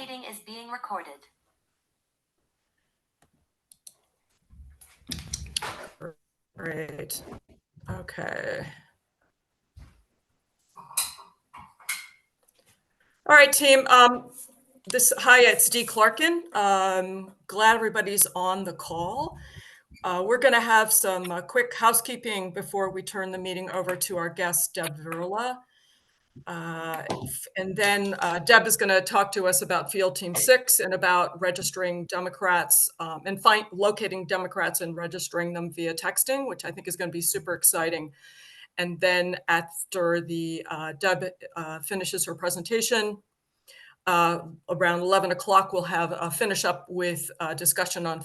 meeting is being recorded. Great. Okay. All right, team. Hi, it's Dee Clarkin. Glad everybody's on the call. We're going to have some quick housekeeping before we turn the meeting over to our guest, Deb Verla. And then Deb is going to talk to us about Field Team 6 and about registering Democrats and locating Democrats and registering them via texting, which I think is going to be super exciting. And then after Deb finishes her presentation, around 11 o'clock, we'll have a finish up with a discussion on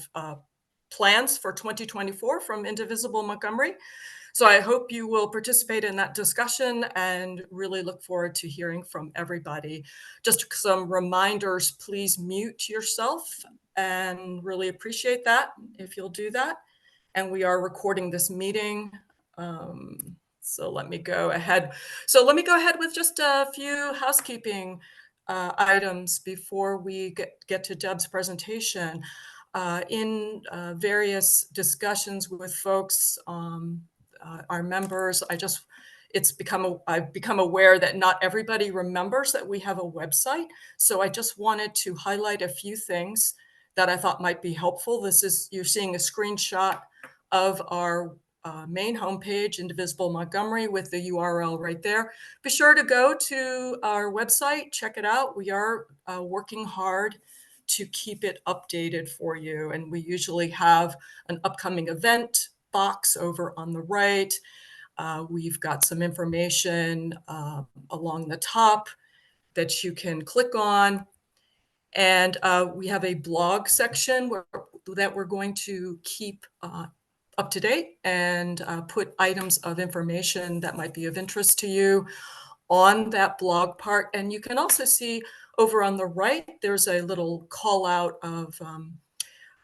plans for 2024 from Indivisible Montgomery. So I hope you will participate in that discussion and really look forward to hearing from everybody. Just some reminders, please mute yourself and really appreciate that if you'll do that. And we are recording this meeting. So let me go ahead. With just a few housekeeping items before we get to Deb's presentation. In various discussions with folks, our members, I've become aware that not everybody remembers that we have a website. So I just wanted to highlight a few things that I thought might be helpful. You're seeing a screenshot of our main homepage, Indivisible Montgomery, with the URL right there. Be sure to go to our website, check it out. We are working hard to keep it updated for you. And we usually have an upcoming event box over on the right. We've got some information along the top that you can click on. And we have a blog section that we're going to keep up to date and put items of information that might be of interest to you on that blog part. And you can also see over on the right, there's a little call out of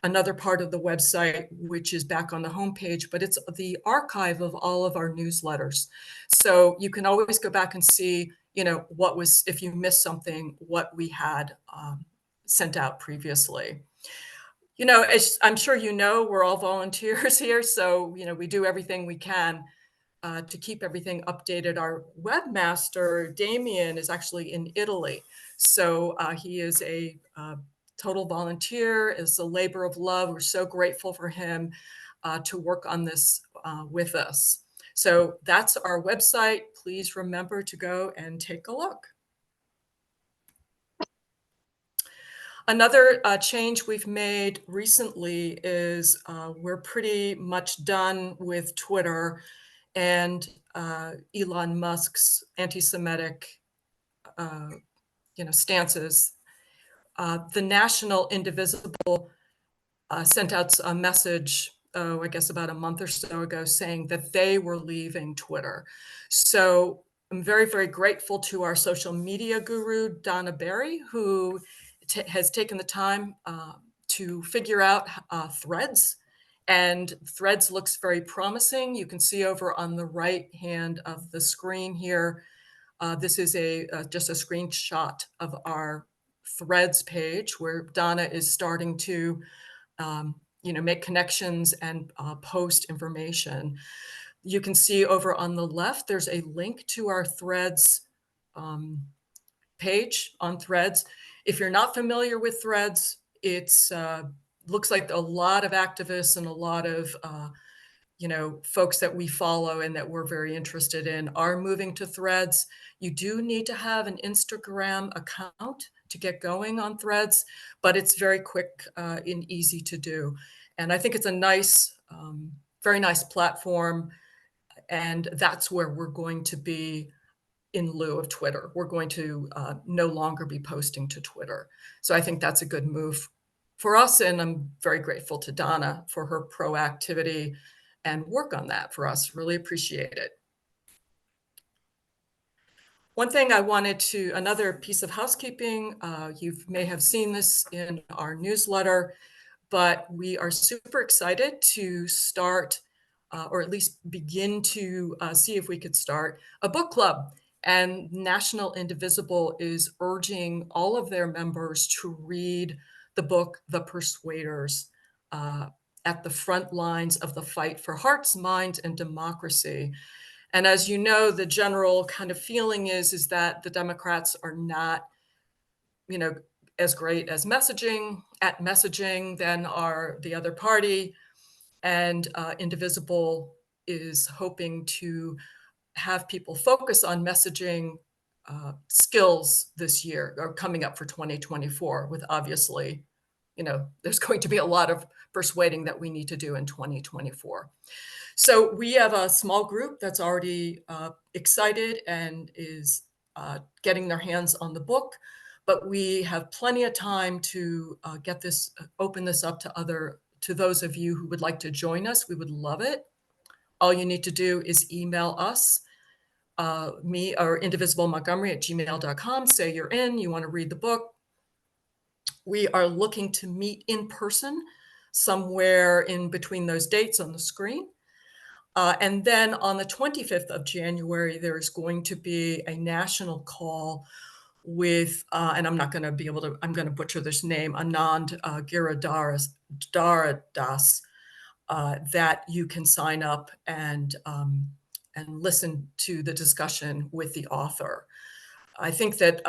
another part of the website, which is back on the homepage, but it's the archive of all of our newsletters. So you can always go back and see, if you missed something, what we had sent out previously. As I'm sure we're all volunteers here, so we do everything we can to keep everything updated. Our webmaster, Damien, is actually in Italy, so he is a total volunteer, is a labor of love. We're so grateful for him to work on this with us. So that's our website. Please remember to go and take a look. Another change we've made recently is we're pretty much done with Twitter and Elon Musk's anti-Semitic, stances. The National Indivisible sent out a message, I guess about a month or so ago, saying that they were leaving Twitter. So I'm very, very grateful to our social media guru, Donna Berry, who has taken the time to figure out Threads. And Threads looks very promising. You can see over on the right hand of the screen here, this is just a screenshot of our Threads page where Donna is starting to make connections and post information. You can see over on the left, there's a link to our Threads page on Threads. If you're not familiar with Threads, it's looks like a lot of activists and a lot of folks that we follow and that we're very interested in are moving to Threads. You do need to have an Instagram account to get going on Threads, but it's very quick and easy to do. And I think it's a nice, very nice platform. And that's where we're going to be in lieu of Twitter. We're going to no longer be posting to Twitter. So I think that's a good move for us. And I'm very grateful to Donna for her proactivity and work on that for us. Really appreciate it. One thing another piece of housekeeping, you may have seen this in our newsletter, but we are super excited to start, or at least begin to see if we could start a book club. And National Indivisible is urging all of their members to read the book, The Persuaders, uh, at the front lines of the fight for hearts, minds, and democracy. And as you know, the general kind of feeling is that the Democrats are not, you know, as great as messaging than are the other party. And Indivisible is hoping to have people focus on messaging skills this year, or coming up for 2024, with obviously, there's going to be a lot of persuading that we need to do in 2024. So we have a small group that's already excited and is getting their hands on the book, but we have plenty of time to open this up to those of you who would like to join us. We would love it. All you need to do is email us, me or indivisiblemontgomery@gmail.com. Say you're in, you want to read the book. We are looking to meet in person somewhere in between those dates on the screen. And then on the 25th of January, there's going to be a national call with, and I'm going to butcher this name, Anand Giridharadas, that you can sign up and listen to the discussion with the author. I think that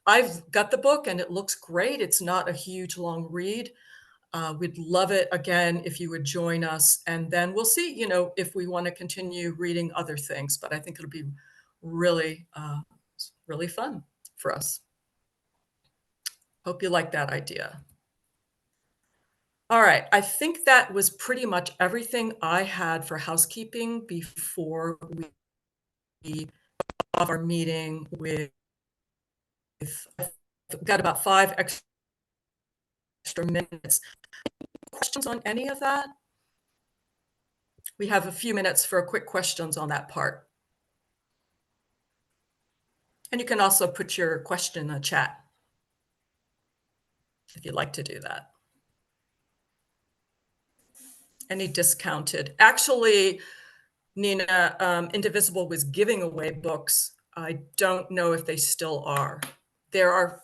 I've got the book and it looks great. It's not a huge long read. We'd love it again if you would join us, and then we'll see, if we want to continue reading other things. But I think it'll be really, really fun for us. Hope you like that idea. All right, I think that was pretty much everything I had for housekeeping before we have our meeting with. I've got about 5 extra minutes. Questions on any of that? We have a few minutes for quick questions on that part. And you can also put your question in the chat if you'd like to do that. Any discounted? Actually, Nina, Indivisible was giving away books. I don't know if they still are. There are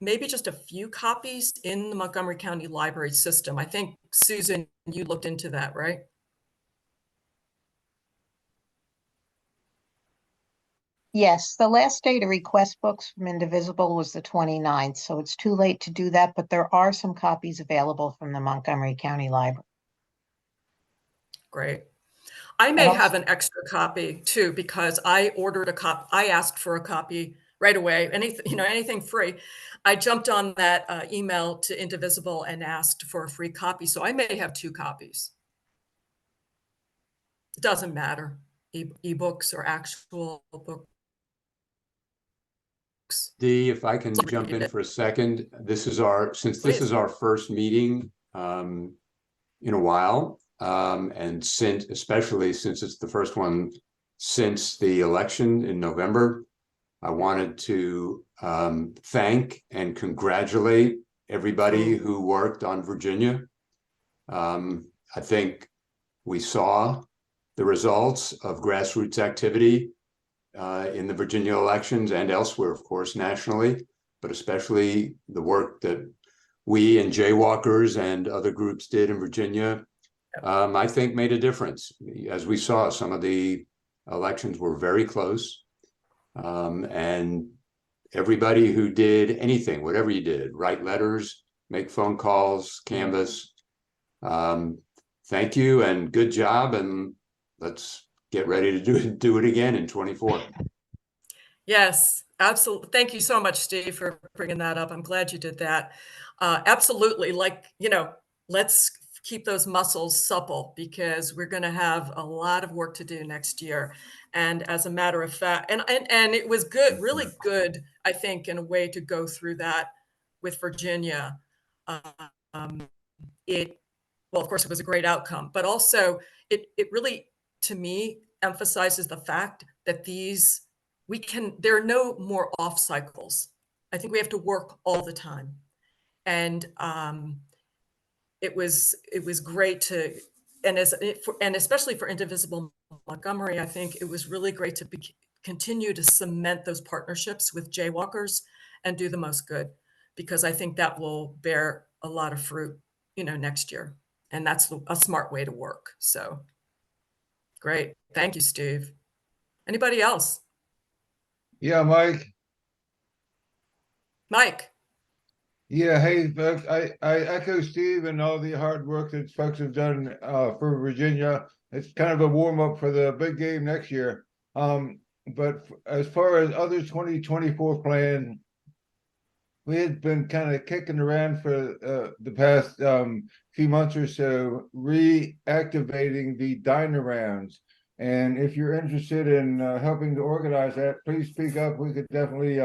maybe just a few copies in the Montgomery County Library system. I think, Susan, you looked into that, right? Yes, the last day to request books from Indivisible was the 29th, so it's too late to do that, but there are some copies available from the Montgomery County Library. Great. I may have an extra copy too, because I ordered a copy. I asked for a copy right away. Anything free. I jumped on that email to Indivisible and asked for a free copy. So I may have 2 copies. It doesn't matter, ebooks or actual books. Dee, if I can jump in for a second, this is our first meeting in a while, and especially since it's the first one since the election in November, I wanted to thank and congratulate everybody who worked on Virginia. I think we saw the results of grassroots activity in the Virginia elections and elsewhere, of course, nationally, but especially the work that we and jaywalkers and other groups did in Virginia, I think made a difference. As we saw, some of the elections were very close, and everybody who did anything, whatever you did, write letters, make phone calls, canvass, thank you and good job, and let's get ready to do it again in 24. Yes, absolutely. Thank you so much, Steve, for bringing that up. I'm glad you did that. Absolutely. Let's keep those muscles supple, because we're going to have a lot of work to do next year. And as a matter of fact, and it was good, really good, I think, in a way to go through that with Virginia. Well, of course, it was a great outcome, but also it really, to me, emphasizes the fact that there are no more off cycles. I think we have to work all the time. And it was great and especially for Indivisible Montgomery, I think it was really great to continue to cement those partnerships with jaywalkers and do the most good, because I think that will bear a lot of fruit, next year. And that's a smart way to work. So great. Thank you, Steve. Anybody else? Yeah, Mike. Mike. Yeah, hey, folks, I echo Steve and all the hard work that folks have done for Virginia. It's kind of a warm up for the big game next year. But as far as other 2024 plan, we had been kind of kicking around for the past few months or so, reactivating the diner rounds. And if you're interested in helping to organize that, please speak up. We could definitely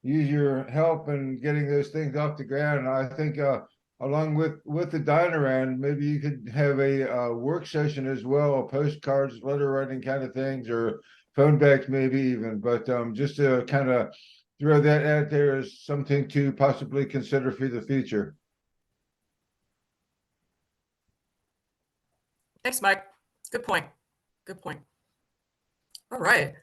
use your help in getting those things off the ground. And I think along with the diner round, maybe you could have a work session as well, postcards, letter writing kind of things, or phone backs maybe even. But just to kind of throw that out there as something to possibly consider for the future. Thanks, Mike. Good point. Good point. All right.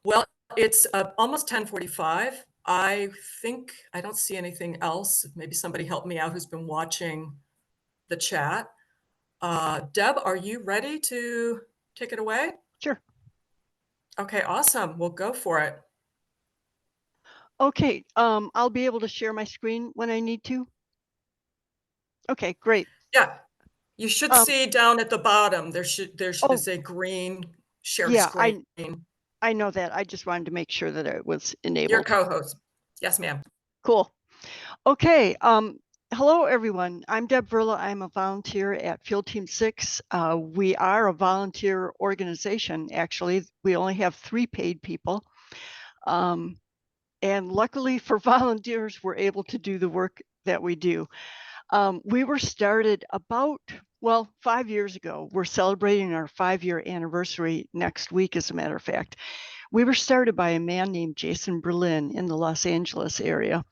Well, it's almost 10:45. I think I don't see anything else. Maybe somebody help me out who's been watching the chat. Deb, are you ready to take it away? Sure. Okay, awesome. We'll go for it. Okay, I'll be able to share my screen when I need to. Okay, great. Yeah, you should see down at the bottom, there should say green share screen. I know that. I just wanted to make sure that it was enabled. Your co-host. Yes, ma'am. Cool. Okay. Hello, everyone. I'm Deb Verla. I'm a volunteer at Field Team 6. We are a volunteer organization, actually. We only have 3 paid people. And luckily for volunteers, we're able to do the work that we do. We were started about, 5 years ago. We're celebrating our 5-year anniversary next week, as a matter of fact. We were started by a man named Jason Berlin in the Los Angeles area.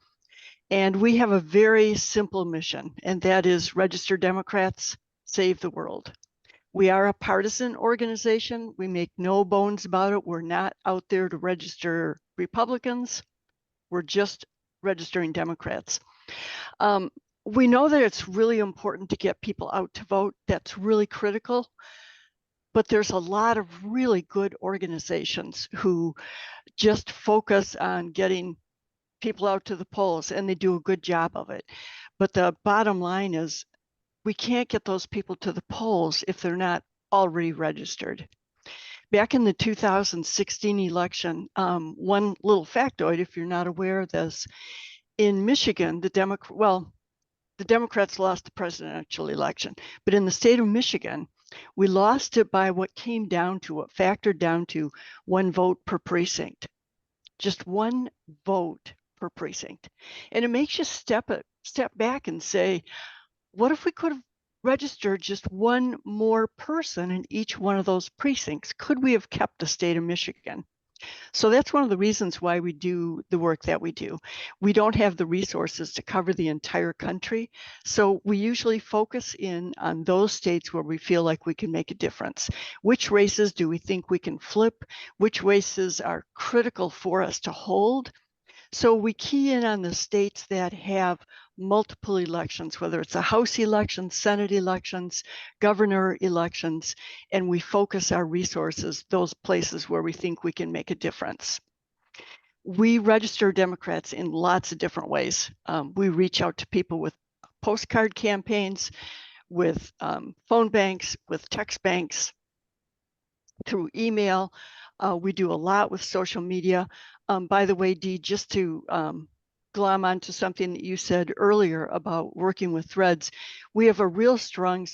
And we have a very simple mission, and that is register Democrats, save the world. We are a partisan organization. We make no bones about it. We're not out there to register Republicans. We're just registering Democrats. We know that it's really important to get people out to vote. That's really critical. But there's a lot of really good organizations who just focus on getting people out to the polls, and they do a good job of it. But the bottom line is we can't get those people to the polls if they're not already registered. Back in the 2016 election, one little factoid, if you're not aware of this, in Michigan, the Democrats lost the presidential election, but in the state of Michigan, we lost it by what factored down to 1 vote per precinct. Just 1 vote per precinct. And it makes you step back and say, what if we could have registered just 1 more person in each one of those precincts? Could we have kept the state of Michigan? So that's one of the reasons why we do the work that we do. We don't have the resources to cover the entire country. So we usually focus in on those states where we feel like we can make a difference. Which races do we think we can flip? Which races are critical for us to hold? So we key in on the states that have multiple elections, whether it's a House election, Senate elections, governor elections, and we focus our resources, those places where we think we can make a difference. We register Democrats in lots of different ways. We reach out to people with postcard campaigns, with phone banks, with text banks, through email. We do a lot with social media. By the way, Dee, just to glom onto something that you said earlier about working with Threads, we have a real strong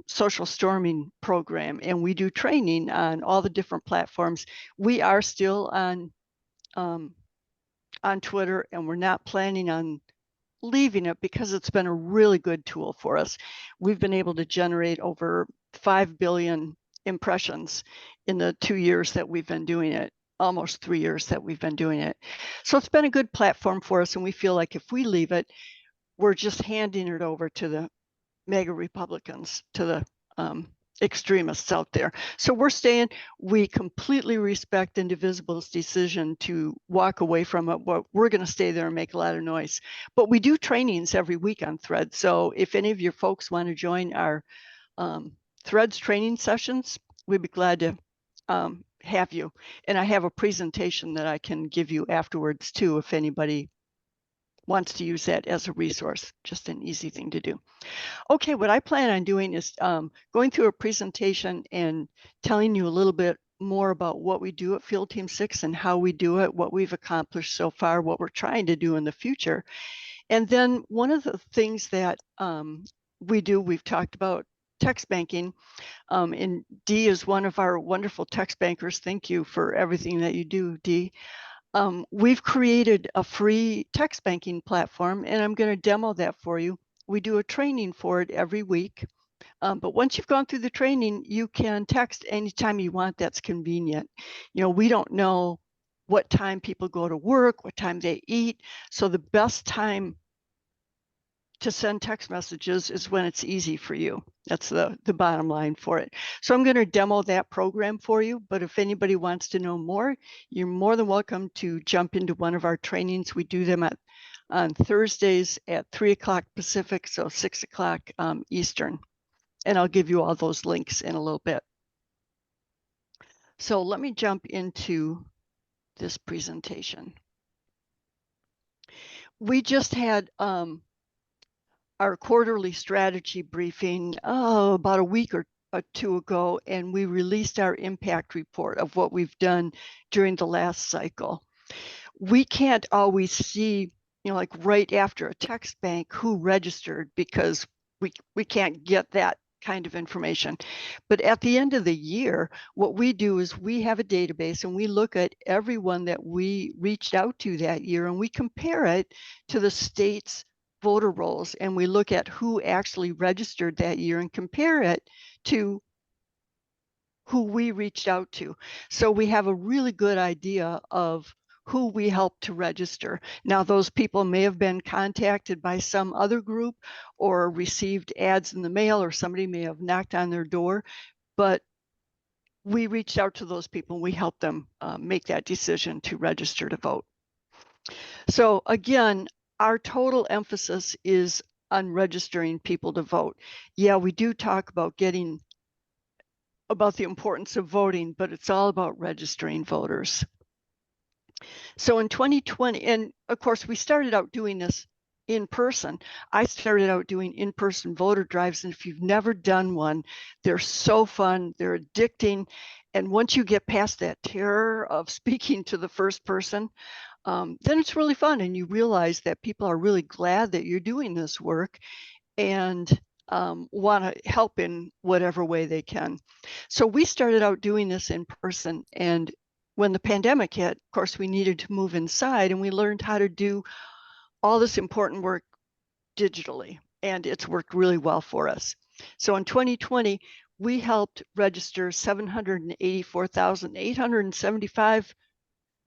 social storming program, and we do training on all the different platforms. We are still on Twitter, and we're not planning on leaving it because it's been a really good tool for us. We've been able to generate over 5 billion impressions in the 2 years that we've been doing it, almost 3 years that we've been doing it. So it's been a good platform for us, and we feel like if we leave it, we're just handing it over to the mega Republicans, to the extremists out there. So we completely respect Indivisible's decision to walk away from it. But we're going to stay there and make a lot of noise. But we do trainings every week on Threads. So if any of your folks want to join our Threads training sessions, we'd be glad to have you. And I have a presentation that I can give you afterwards too, if anybody wants to use that as a resource. Just an easy thing to do. Okay, what I plan on doing is going through a presentation and telling you a little bit more about what we do at Field Team 6 and how we do it, what we've accomplished so far, what we're trying to do in the future. And then one of the things that we do, we've talked about text banking, and Dee is one of our wonderful text bankers. Thank you for everything that you do, Dee. We've created a free text banking platform, and I'm going to demo that for you. We do a training for it every week. But once you've gone through the training, you can text anytime you want that's convenient. We don't know what time people go to work, what time they eat. So the best time to send text messages is when it's easy for you. That's the bottom line for it. So I'm going to demo that program for you. But if anybody wants to know more, you're more than welcome to jump into one of our trainings. We do them on Thursdays at 3 o'clock Pacific, so 6 o'clock Eastern. And I'll give you all those links in a little bit. So let me jump into this presentation. We just had our quarterly strategy briefing about a week or two ago, and we released our impact report of what we've done during the last cycle. We can't always see, like right after a text bank who registered, because we can't get that kind of information. But at the end of the year, what we do is we have a database and we look at everyone that we reached out to that year, and we compare it to the state's voter rolls, and we look at who actually registered that year and compare it to who we reached out to. So we have a really good idea of who we helped to register. Now, those people may have been contacted by some other group or received ads in the mail, or somebody may have knocked on their door, but we reached out to those people and we helped them make that decision to register to vote. So again, our total emphasis is on registering people to vote. Yeah, we do talk about the importance of voting, but it's all about registering voters. So in 2020, and of course, we started out doing this in person. I started out doing in-person voter drives, and if you've never done one, they're so fun, they're addicting. And once you get past that terror of speaking to the first person, then it's really fun, and you realize that people are really glad that you're doing this work and want to help in whatever way they can. So we started out doing this in person, and when the pandemic hit, of course, we needed to move inside, and we learned how to do all this important work digitally, and it's worked really well for us. So in 2020, we helped register 784,875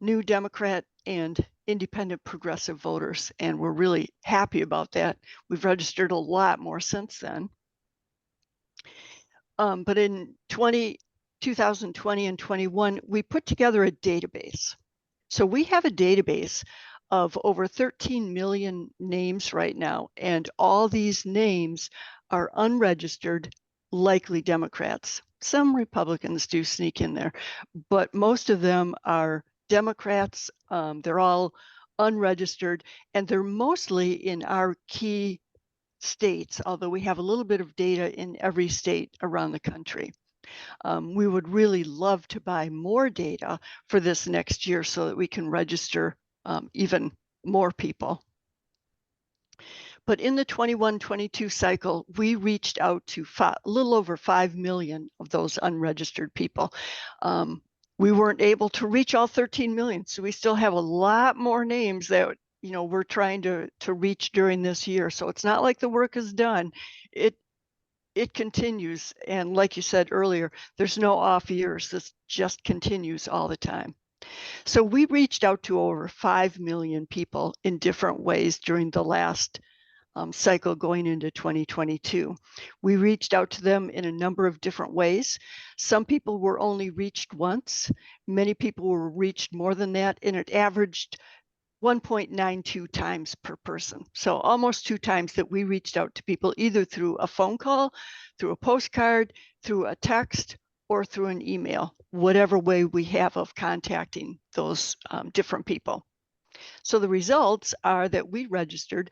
new Democrat and independent progressive voters, and we're really happy about that. We've registered a lot more since then. But in 2020 and 21, we put together a database. So we have a database of over 13 million names right now, and all these names are unregistered, likely Democrats. Some Republicans do sneak in there, but most of them are Democrats. They're all unregistered, and they're mostly in our key states, although we have a little bit of data in every state around the country. We would really love to buy more data for this next year so that we can register even more people. But in the 21-22 cycle, we reached out to a little over 5 million of those unregistered people. We weren't able to reach all 13 million, so we still have a lot more names that we're trying to reach during this year. So it's not like the work is done. It continues, and like you said earlier, there's no off years. This just continues all the time. So we reached out to over 5 million people in different ways during the last cycle going into 2022. We reached out to them in a number of different ways. Some people were only reached once. Many people were reached more than that, and it averaged 1.92 times per person. So almost 2 times that we reached out to people, either through a phone call, through a postcard, through a text, or through an email, whatever way we have of contacting those different people. So the results are that we registered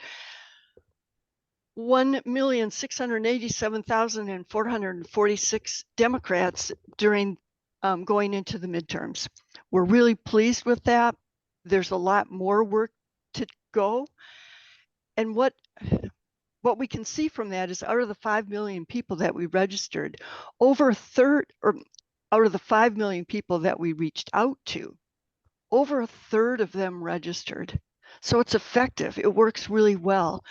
1,687,446 Democrats during going into the midterms. We're really pleased with that. There's a lot more work to go. And what we can see from that is out of the 5 million people that we registered, over a third, or out of the 5 million people that we reached out to, over a third of them registered. So it's effective. It works really well.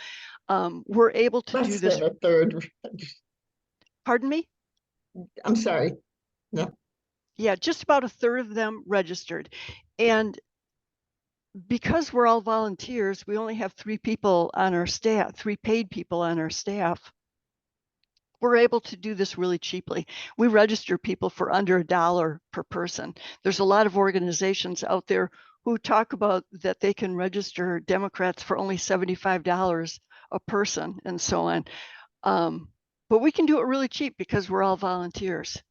We're able to do this. Less than a third. Pardon me? I'm sorry. No. Yeah, just about a third of them registered. And because we're all volunteers, we only have 3 people on our staff, 3 paid people on our staff. We're able to do this really cheaply. We register people for under $1 per person. There's a lot of organizations out there who talk about that they can register Democrats for only $75 a person and so on. But we can do it really cheap because we're all volunteers.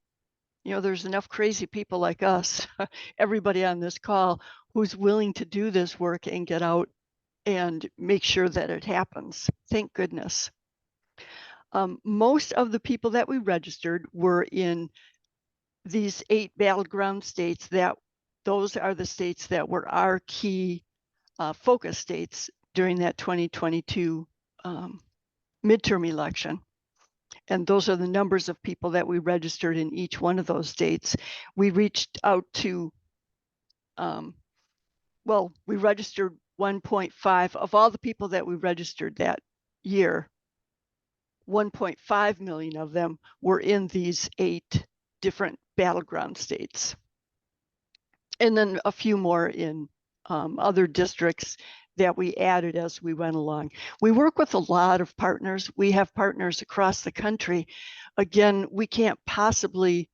You know, there's enough crazy people like us, everybody on this call, who's willing to do this work and get out and make sure that it happens. Thank goodness. Most of the people that we registered were in these 8 battleground states. Those are the states that were our key focus states during that 2022 midterm election. And those are the numbers of people that we registered in each one of those states. We reached out to, we registered 1.5 of all the people that we registered that year. 1.5 million of them were in these 8 different battleground states. And then a few more in other districts that we added as we went along. We work with a lot of partners. We have partners across the country. Again, we can't possibly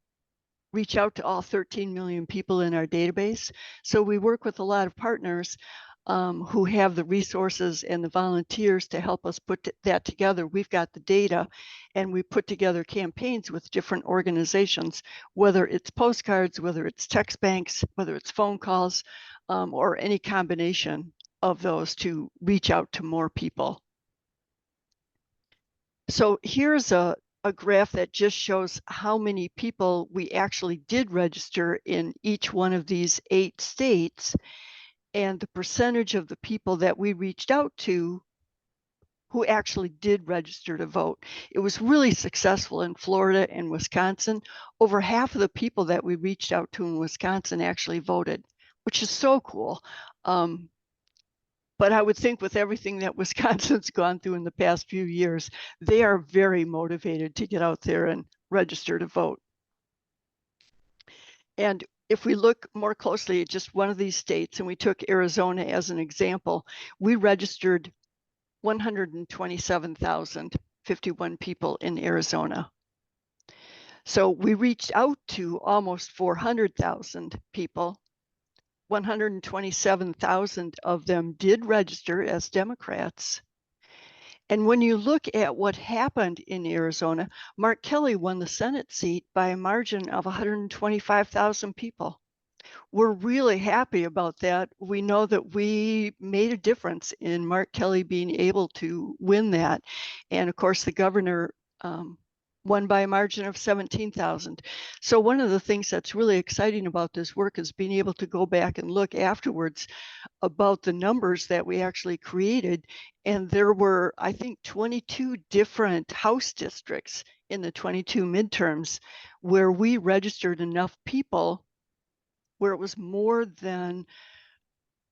reach out to all 13 million people in our database. So we work with a lot of partners who have the resources and the volunteers to help us put that together. We've got the data, and we put together campaigns with different organizations, whether it's postcards, whether it's text banks, whether it's phone calls, or any combination of those to reach out to more people. So here's a graph that just shows how many people we actually did register in each one of these 8 states, and the percentage of the people that we reached out to who actually did register to vote. It was really successful in Florida and Wisconsin. Over half of the people that we reached out to in Wisconsin actually voted, which is so cool. But I would think with everything that Wisconsin's gone through in the past few years, they are very motivated to get out there and register to vote. And if we look more closely at just one of these states, and we took Arizona as an example, we registered 127,051 people in Arizona. So we reached out to almost 400,000 people. 127,000 of them did register as Democrats. And when you look at what happened in Arizona, Mark Kelly won the Senate seat by a margin of 125,000 people. We're really happy about that. We know that we made a difference in Mark Kelly being able to win that. And of course, the governor won by a margin of 17,000. So one of the things that's really exciting about this work is being able to go back and look afterwards about the numbers that we actually created. And there were, I think, 22 different House districts in the 22 midterms where we registered enough people where it was more than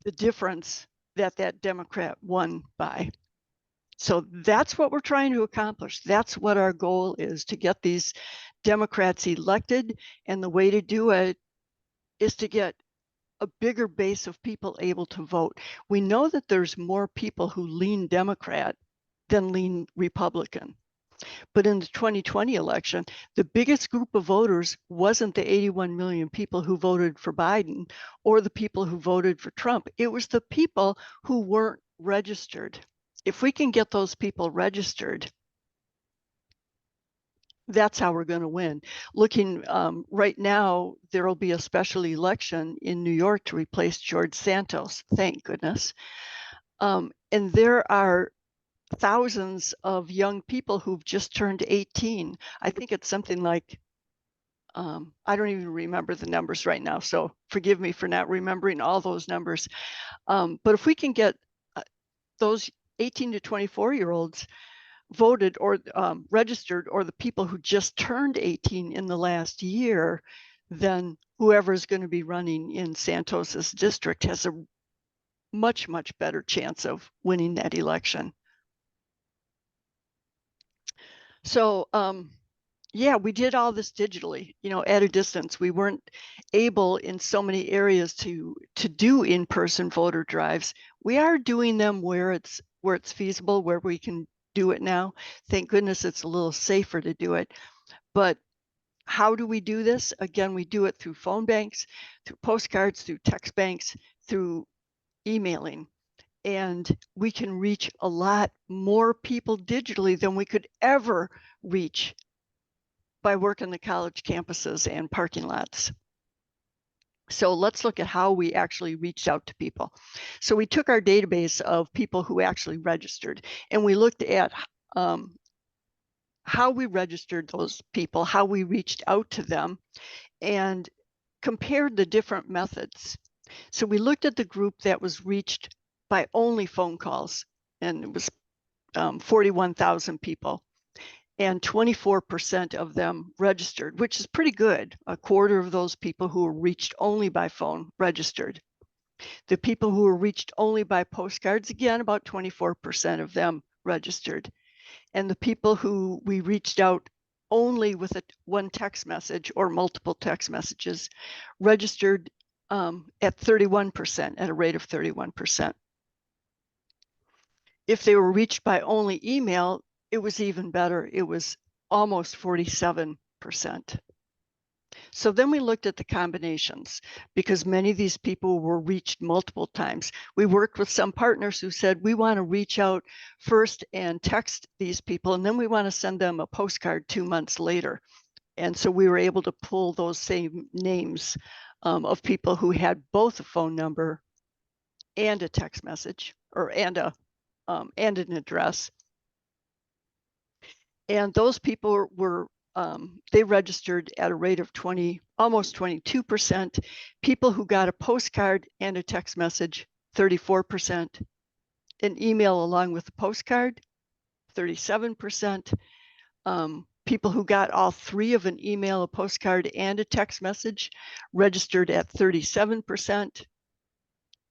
the difference that that Democrat won by. So that's what we're trying to accomplish. That's what our goal is, to get these Democrats elected. And the way to do it is to get a bigger base of people able to vote. We know that there's more people who lean Democrat than lean Republican. But in the 2020 election, the biggest group of voters wasn't the 81 million people who voted for Biden or the people who voted for Trump. It was the people who weren't registered. If we can get those people registered, that's how we're going to win. Looking right now, there will be a special election in New York to replace George Santos, thank goodness. And there are thousands of young people who've just turned 18. I think it's something like, I don't even remember the numbers right now, so forgive me for not remembering all those numbers. But if we can get those 18 to 24-year-olds voted or registered, or the people who just turned 18 in the last year, then whoever is going to be running in Santos's district has a much, much better chance of winning that election. So yeah, we did all this digitally, you know, at a distance. We weren't able in so many areas to do in-person voter drives. We are doing them where it's feasible, where we can do it now. Thank goodness it's a little safer to do it. But how do we do this? Again, we do it through phone banks, through postcards, through text banks, through emailing. And we can reach a lot more people digitally than we could ever reach by working the college campuses and parking lots. So let's look at how we actually reached out to people. So we took our database of people who actually registered, and we looked at how we registered those people, how we reached out to them, and compared the different methods. So we looked at the group that was reached by only phone calls, and it was 41,000 people. And 24% of them registered, which is pretty good. A quarter of those people who were reached only by phone registered. The people who were reached only by postcards, again, about 24% of them registered. And the people who we reached out only with one text message or multiple text messages registered at 31%, at a rate of 31%. If they were reached by only email, it was even better. It was almost 47%. So then we looked at the combinations, because many of these people were reached multiple times. We worked with some partners who said, we want to reach out first and text these people, and then we want to send them a postcard 2 months later. And so we were able to pull those same names of people who had both a phone number and a text message, or and an address. And those people were, they registered at a rate of almost 22%. People who got a postcard and a text message, 34%. An email along with the postcard, 37%. People who got all three of an email, a postcard, and a text message registered at 37%.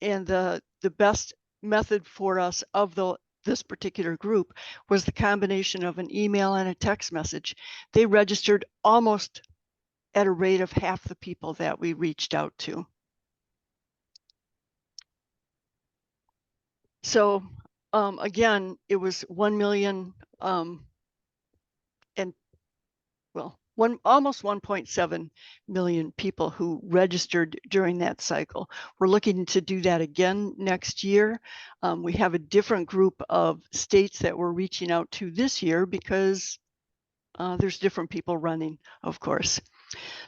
And the best method for us of this particular group was the combination of an email and a text message. They registered almost at a rate of half the people that we reached out to. So again, it was 1 million almost 1.7 million people who registered during that cycle. We're looking to do that again next year. We have a different group of states that we're reaching out to this year because there's different people running, of course.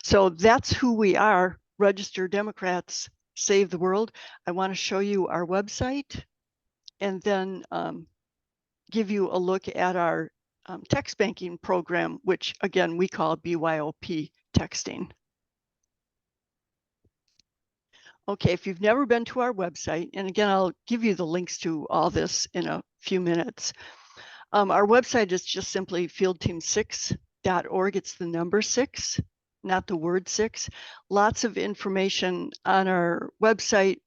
So that's who we are. Register Democrats Save the World. I want to show you our website and then give you a look at our text banking program, which again, we call BYOP texting. Okay, if you've never been to our website, and again, I'll give you the links to all this in a few minutes. Our website is just simply fieldteam6.org. It's the number 6, not the word 6. Lots of information on our website,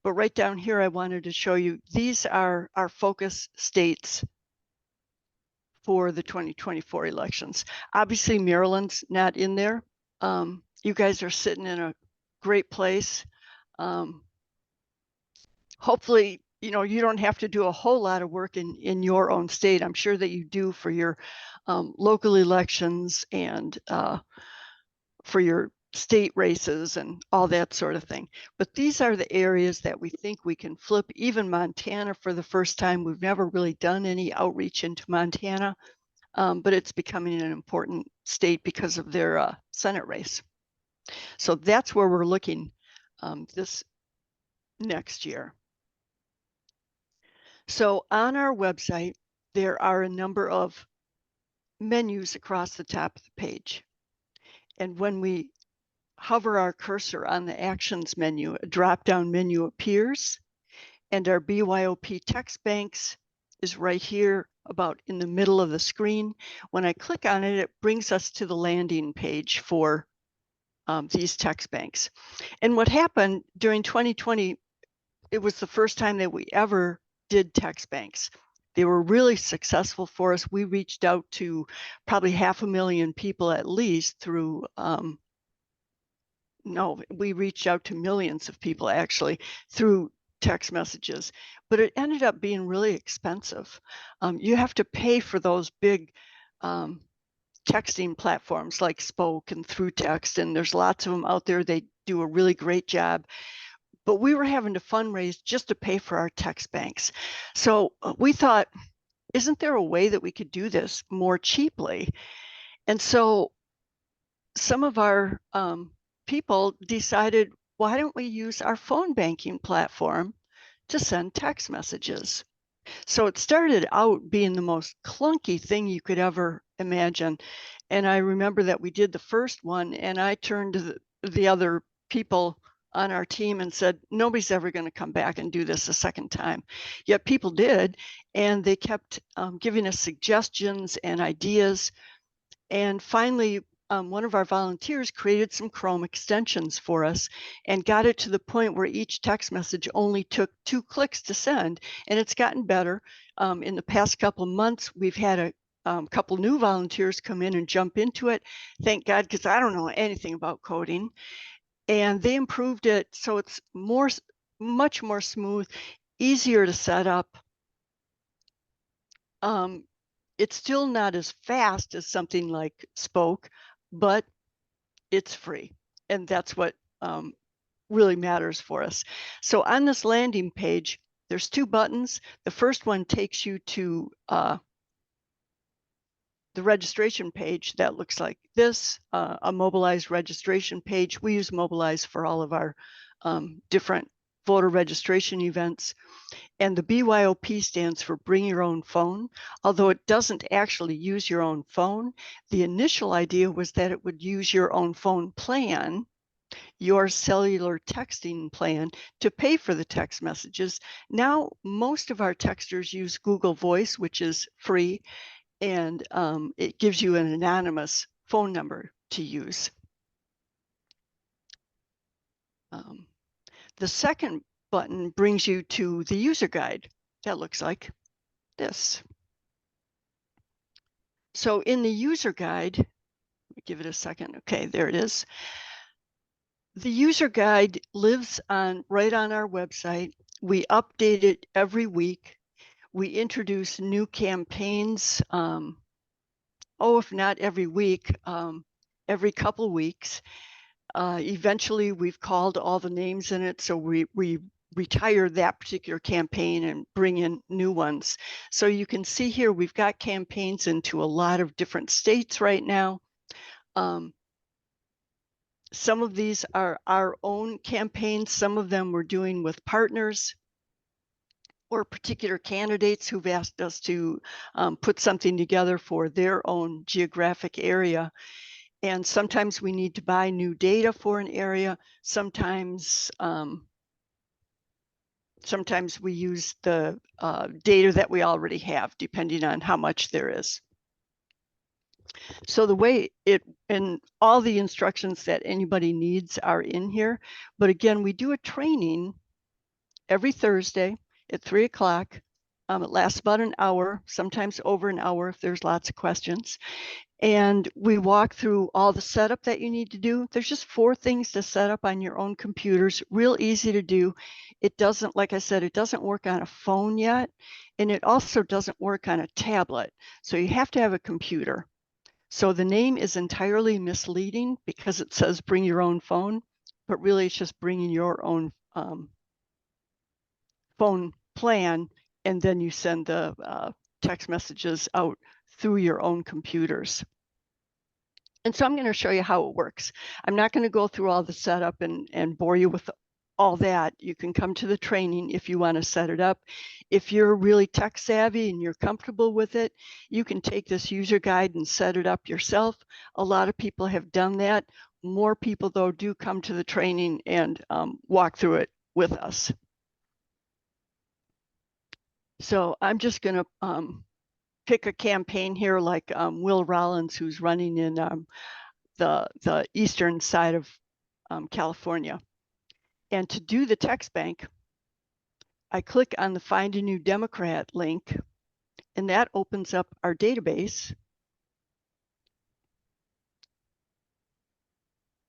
but right down here, I wanted to show you, these are our focus states for the 2024 elections. Obviously, Maryland's not in there. You guys are sitting in a great place. Hopefully, you don't have to do a whole lot of work in your own state. I'm sure that you do for your local elections and for your state races and all that sort of thing. But these are the areas that we think we can flip. Even Montana, for the first time, we've never really done any outreach into Montana, but it's becoming an important state because of their Senate race. So that's where we're looking this next year. So on our website, there are a number of menus across the top of the page. And when we hover our cursor on the actions menu, a drop-down menu appears, and our BYOP text banks is right here about in the middle of the screen. When I click on it, it brings us to the landing page for these text banks. And what happened during 2020, it was the first time that we ever did text banks. They were really successful for us. We reached out to probably 500,000 people at least through, we reached out to millions of people actually through text messages, but it ended up being really expensive. You have to pay for those big texting platforms like Spoke and Through Text, and there's lots of them out there. They do a really great job. But we were having to fundraise just to pay for our text banks. So we thought, isn't there a way that we could do this more cheaply? And so some of our people decided, why don't we use our phone banking platform to send text messages? So it started out being the most clunky thing you could ever imagine. And I remember that we did the first one, and I turned to the other people on our team and said, nobody's ever going to come back and do this a second time. Yet people did, and they kept giving us suggestions and ideas. And finally, one of our volunteers created some Chrome extensions for us and got it to the point where each text message only took 2 clicks to send. And it's gotten better. In the past couple of months, we've had a couple new volunteers come in and jump into it. Thank God, because I don't know anything about coding. And they improved it so it's much more smooth, easier to set up. It's still not as fast as something like Spoke, but it's free. And that's what really matters for us. So on this landing page, there's 2 buttons. The first one takes you to the registration page that looks like this, a Mobilize registration page. We use Mobilize for all of our different voter registration events. And the BYOP stands for Bring Your Own Phone. Although it doesn't actually use your own phone, the initial idea was that it would use your own phone plan, your cellular texting plan, to pay for the text messages. Now, most of our texters use Google Voice, which is free, and it gives you an anonymous phone number to use. The second button brings you to the user guide. That looks like this. So in the user guide, let me give it a second. Okay, there it is. The user guide lives right on our website. We update it every week. We introduce new campaigns, if not every week, every couple of weeks. Eventually, we've called all the names in it, so we retire that particular campaign and bring in new ones. So you can see here, we've got campaigns into a lot of different states right now. Some of these are our own campaigns. Some of them we're doing with partners or particular candidates who've asked us to put something together for their own geographic area. And sometimes we need to buy new data for an area. Sometimes we use the data that we already have, depending on how much there is. So the way and all the instructions that anybody needs are in here. But again, we do a training every Thursday at 3 o'clock It lasts about an hour, sometimes over an hour if there's lots of questions. And we walk through all the setup that you need to do. There's just 4 things to set up on your own computers, real easy to do. It doesn't, like I said, it doesn't work on a phone yet, and it also doesn't work on a tablet. So you have to have a computer. So the name is entirely misleading because it says bring your own phone, but really it's just bringing your own phone plan, and then you send the text messages out through your own computers. And so I'm going to show you how it works. I'm not going to go through all the setup and bore you with all that. You can come to the training if you want to set it up. If you're really tech savvy and you're comfortable with it, you can take this user guide and set it up yourself. A lot of people have done that. More people, though, do come to the training and walk through it with us. So I'm just going to pick a campaign here like Will Rollins, who's running in the eastern side of California. And to do the text bank, I click on the Find a New Democrat link, and that opens up our database.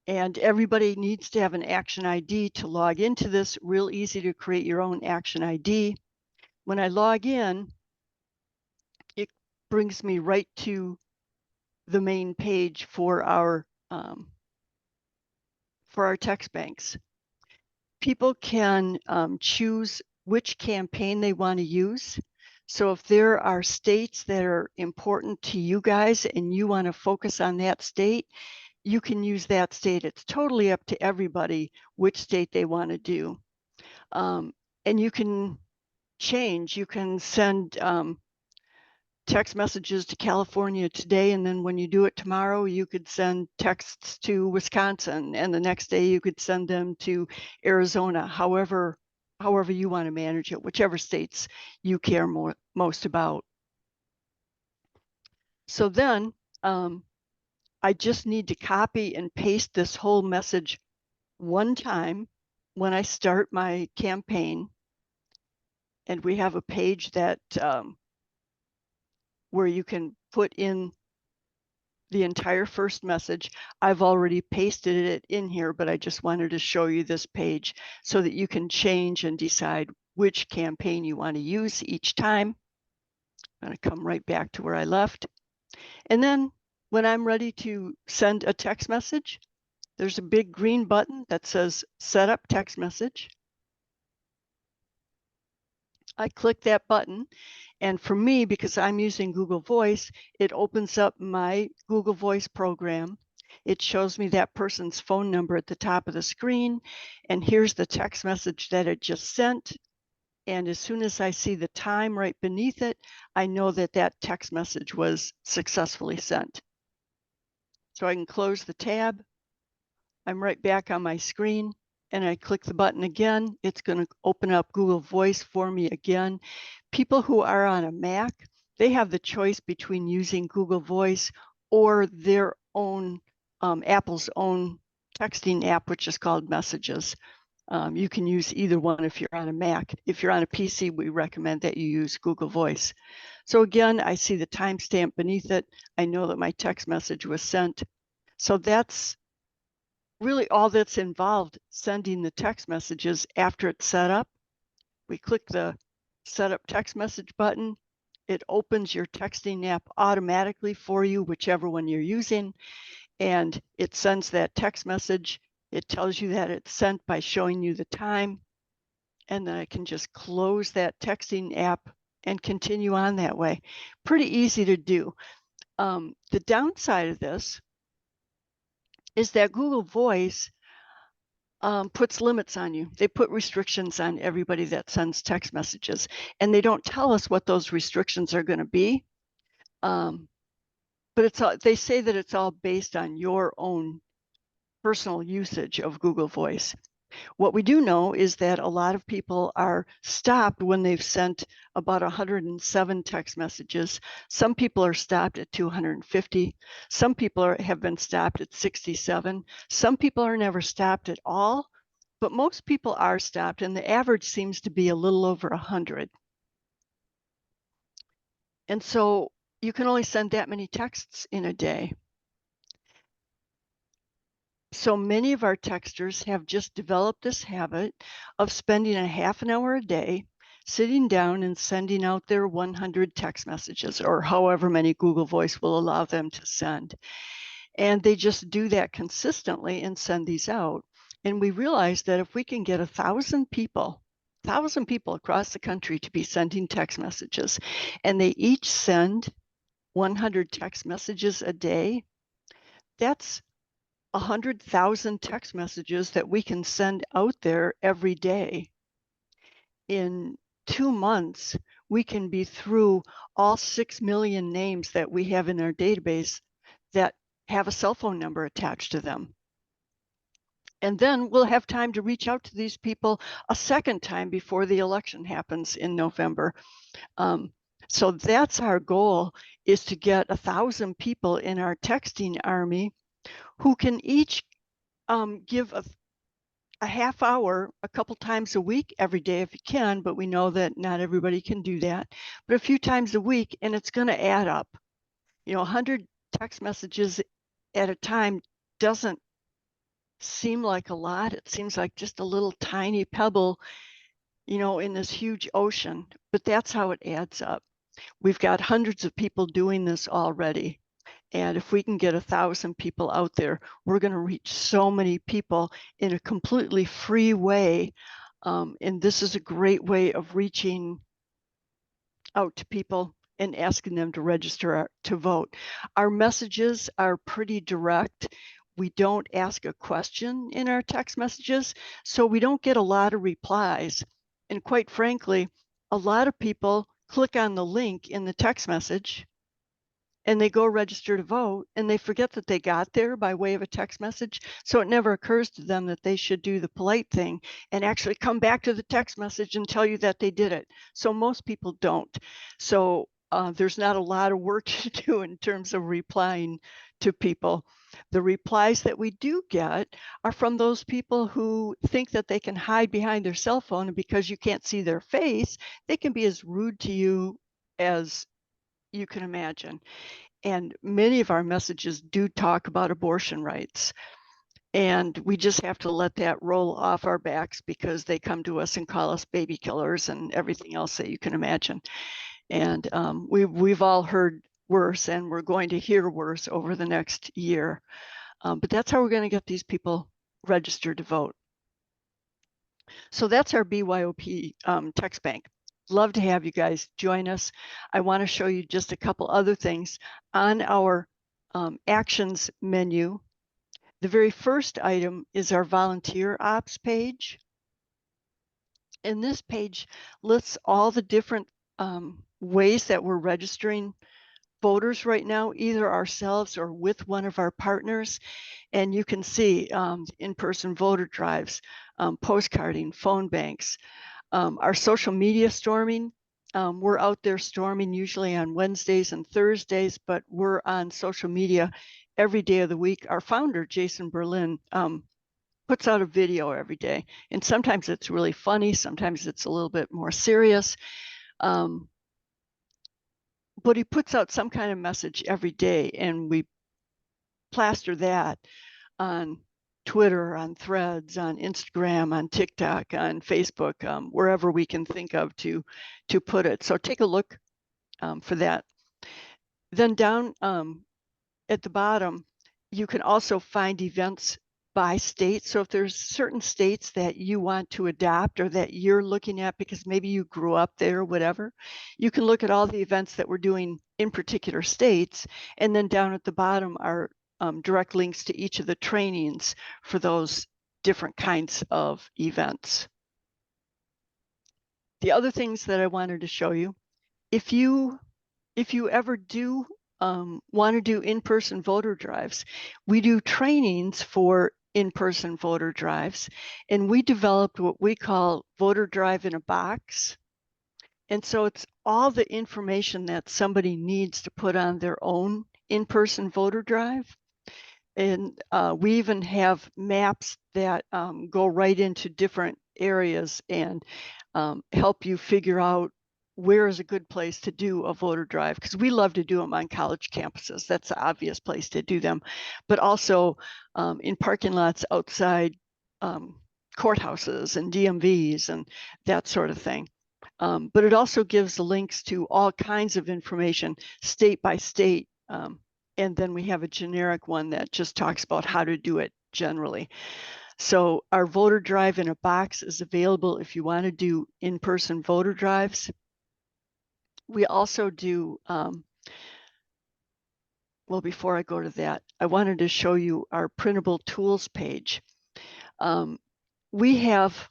And everybody needs to have an action ID to log into this. Real easy to create your own action ID. When I log in, it brings me right to the main page for our text banks. People can choose which campaign they want to use. So if there are states that are important to you guys and you want to focus on that state, you can use that state. It's totally up to everybody which state they want to do. And you can change. You can send text messages to California today, and then when you do it tomorrow, you could send texts to Wisconsin, and the next day you could send them to Arizona, however you want to manage it, whichever states you care most about. So then I just need to copy and paste this whole message one time when I start my campaign, and we have a page that where you can put in the entire first message. I've already pasted it in here, but I just wanted to show you this page so that you can change and decide which campaign you want to use each time. I'm going to come right back to where I left. And then when I'm ready to send a text message, there's a big green button that says Set up Text Message. I click that button, and for me, because I'm using Google Voice, it opens up my Google Voice program. It shows me that person's phone number at the top of the screen, and here's the text message that it just sent. And as soon as I see the time right beneath it, I know that that text message was successfully sent. So I can close the tab. I'm right back on my screen, and I click the button again. It's going to open up Google Voice for me again. People who are on a Mac, they have the choice between using Google Voice or their own Apple's own texting app, which is called Messages. You can use either one if you're on a Mac. If you're on a PC, we recommend that you use Google Voice. So again, I see the timestamp beneath it. I know that my text message was sent. So that's really all that's involved, sending the text messages after it's set up. We click the Set Up Text Message button. It opens your texting app automatically for you, whichever one you're using, and it sends that text message. It tells you that it's sent by showing you the time, and then I can just close that texting app and continue on that way. Pretty easy to do. The downside of this is that Google Voice puts limits on you. They put restrictions on everybody that sends text messages, and they don't tell us what those restrictions are going to be. But it's all, they say that it's all based on your own personal usage of Google Voice. What we do know is that a lot of people are stopped when they've sent about 107 text messages. Some people are stopped at 250. Some people have been stopped at 67. Some people are never stopped at all, but most people are stopped, and the average seems to be a little over 100. And so you can only send that many texts in a day. So many of our texters have just developed this habit of spending a half an hour a day sitting down and sending out their 100 text messages, or however many Google Voice will allow them to send. And they just do that consistently and send these out. And we realized that if we can get 1,000 people across the country to be sending text messages, and they each send 100 text messages a day, that's 100,000 text messages that we can send out there every day. In 2 months, we can be through all 6 million names that we have in our database that have a cell phone number attached to them. And then we'll have time to reach out to these people a second time before the election happens in November. So that's our goal, is to get 1,000 people in our texting army who can each give a half hour a couple times a week every day if you can, but we know that not everybody can do that, but a few times a week, and it's going to add up. 100 text messages at a time doesn't seem like a lot. It seems like just a little tiny pebble, in this huge ocean, but that's how it adds up. We've got hundreds of people doing this already. And if we can get 1,000 people out there, we're going to reach so many people in a completely free way. And this is a great way of reaching out to people and asking them to register to vote. Our messages are pretty direct. We don't ask a question in our text messages, so we don't get a lot of replies. And quite frankly, a lot of people click on the link in the text message and they go register to vote, and they forget that they got there by way of a text message. So it never occurs to them that they should do the polite thing and actually come back to the text message and tell you that they did it. So most people don't. So there's not a lot of work to do in terms of replying to people. The replies that we do get are from those people who think that they can hide behind their cell phone, and because you can't see their face, they can be as rude to you as you can imagine. And many of our messages do talk about abortion rights. And we just have to let that roll off our backs, because they come to us and call us baby killers and everything else that you can imagine. And we've all heard worse, and we're going to hear worse over the next year. But that's how we're going to get these people registered to vote. So that's our BYOP text bank. Love to have you guys join us. I want to show you just a couple other things on our actions menu. The very first item is our volunteer ops page. And this page lists all the different ways that we're registering voters right now, either ourselves or with one of our partners. And you can see in-person voter drives, postcarding, phone banks, our social media storming. We're out there storming usually on Wednesdays and Thursdays, but we're on social media every day of the week. Our founder, Jason Berlin, puts out a video every day. And sometimes it's really funny, sometimes it's a little bit more serious. But he puts out some kind of message every day, and we plaster that on Twitter, on Threads, on Instagram, on TikTok, on Facebook, wherever we can think of to put it. So take a look for that. Then down at the bottom, you can also find events by state. So if there's certain states that you want to adopt or that you're looking at because maybe you grew up there or whatever, you can look at all the events that we're doing in particular states. And then down at the bottom are direct links to each of the trainings for those different kinds of events. The other things that I wanted to show you, if you ever do want to do in-person voter drives, we do trainings for in-person voter drives, and we developed what we call voter drive in a box. And so it's all the information that somebody needs to put on their own in-person voter drive. And we even have maps that go right into different areas and help you figure out where is a good place to do a voter drive, because we love to do them on college campuses. That's the obvious place to do them, but also in parking lots outside courthouses and DMVs and that sort of thing. But it also gives links to all kinds of information state by state. And then we have a generic one that just talks about how to do it generally. So our voter drive in a box is available if you want to do in-person voter drives. We also do, well, before I go to that, I wanted to show you our printable tools page. We have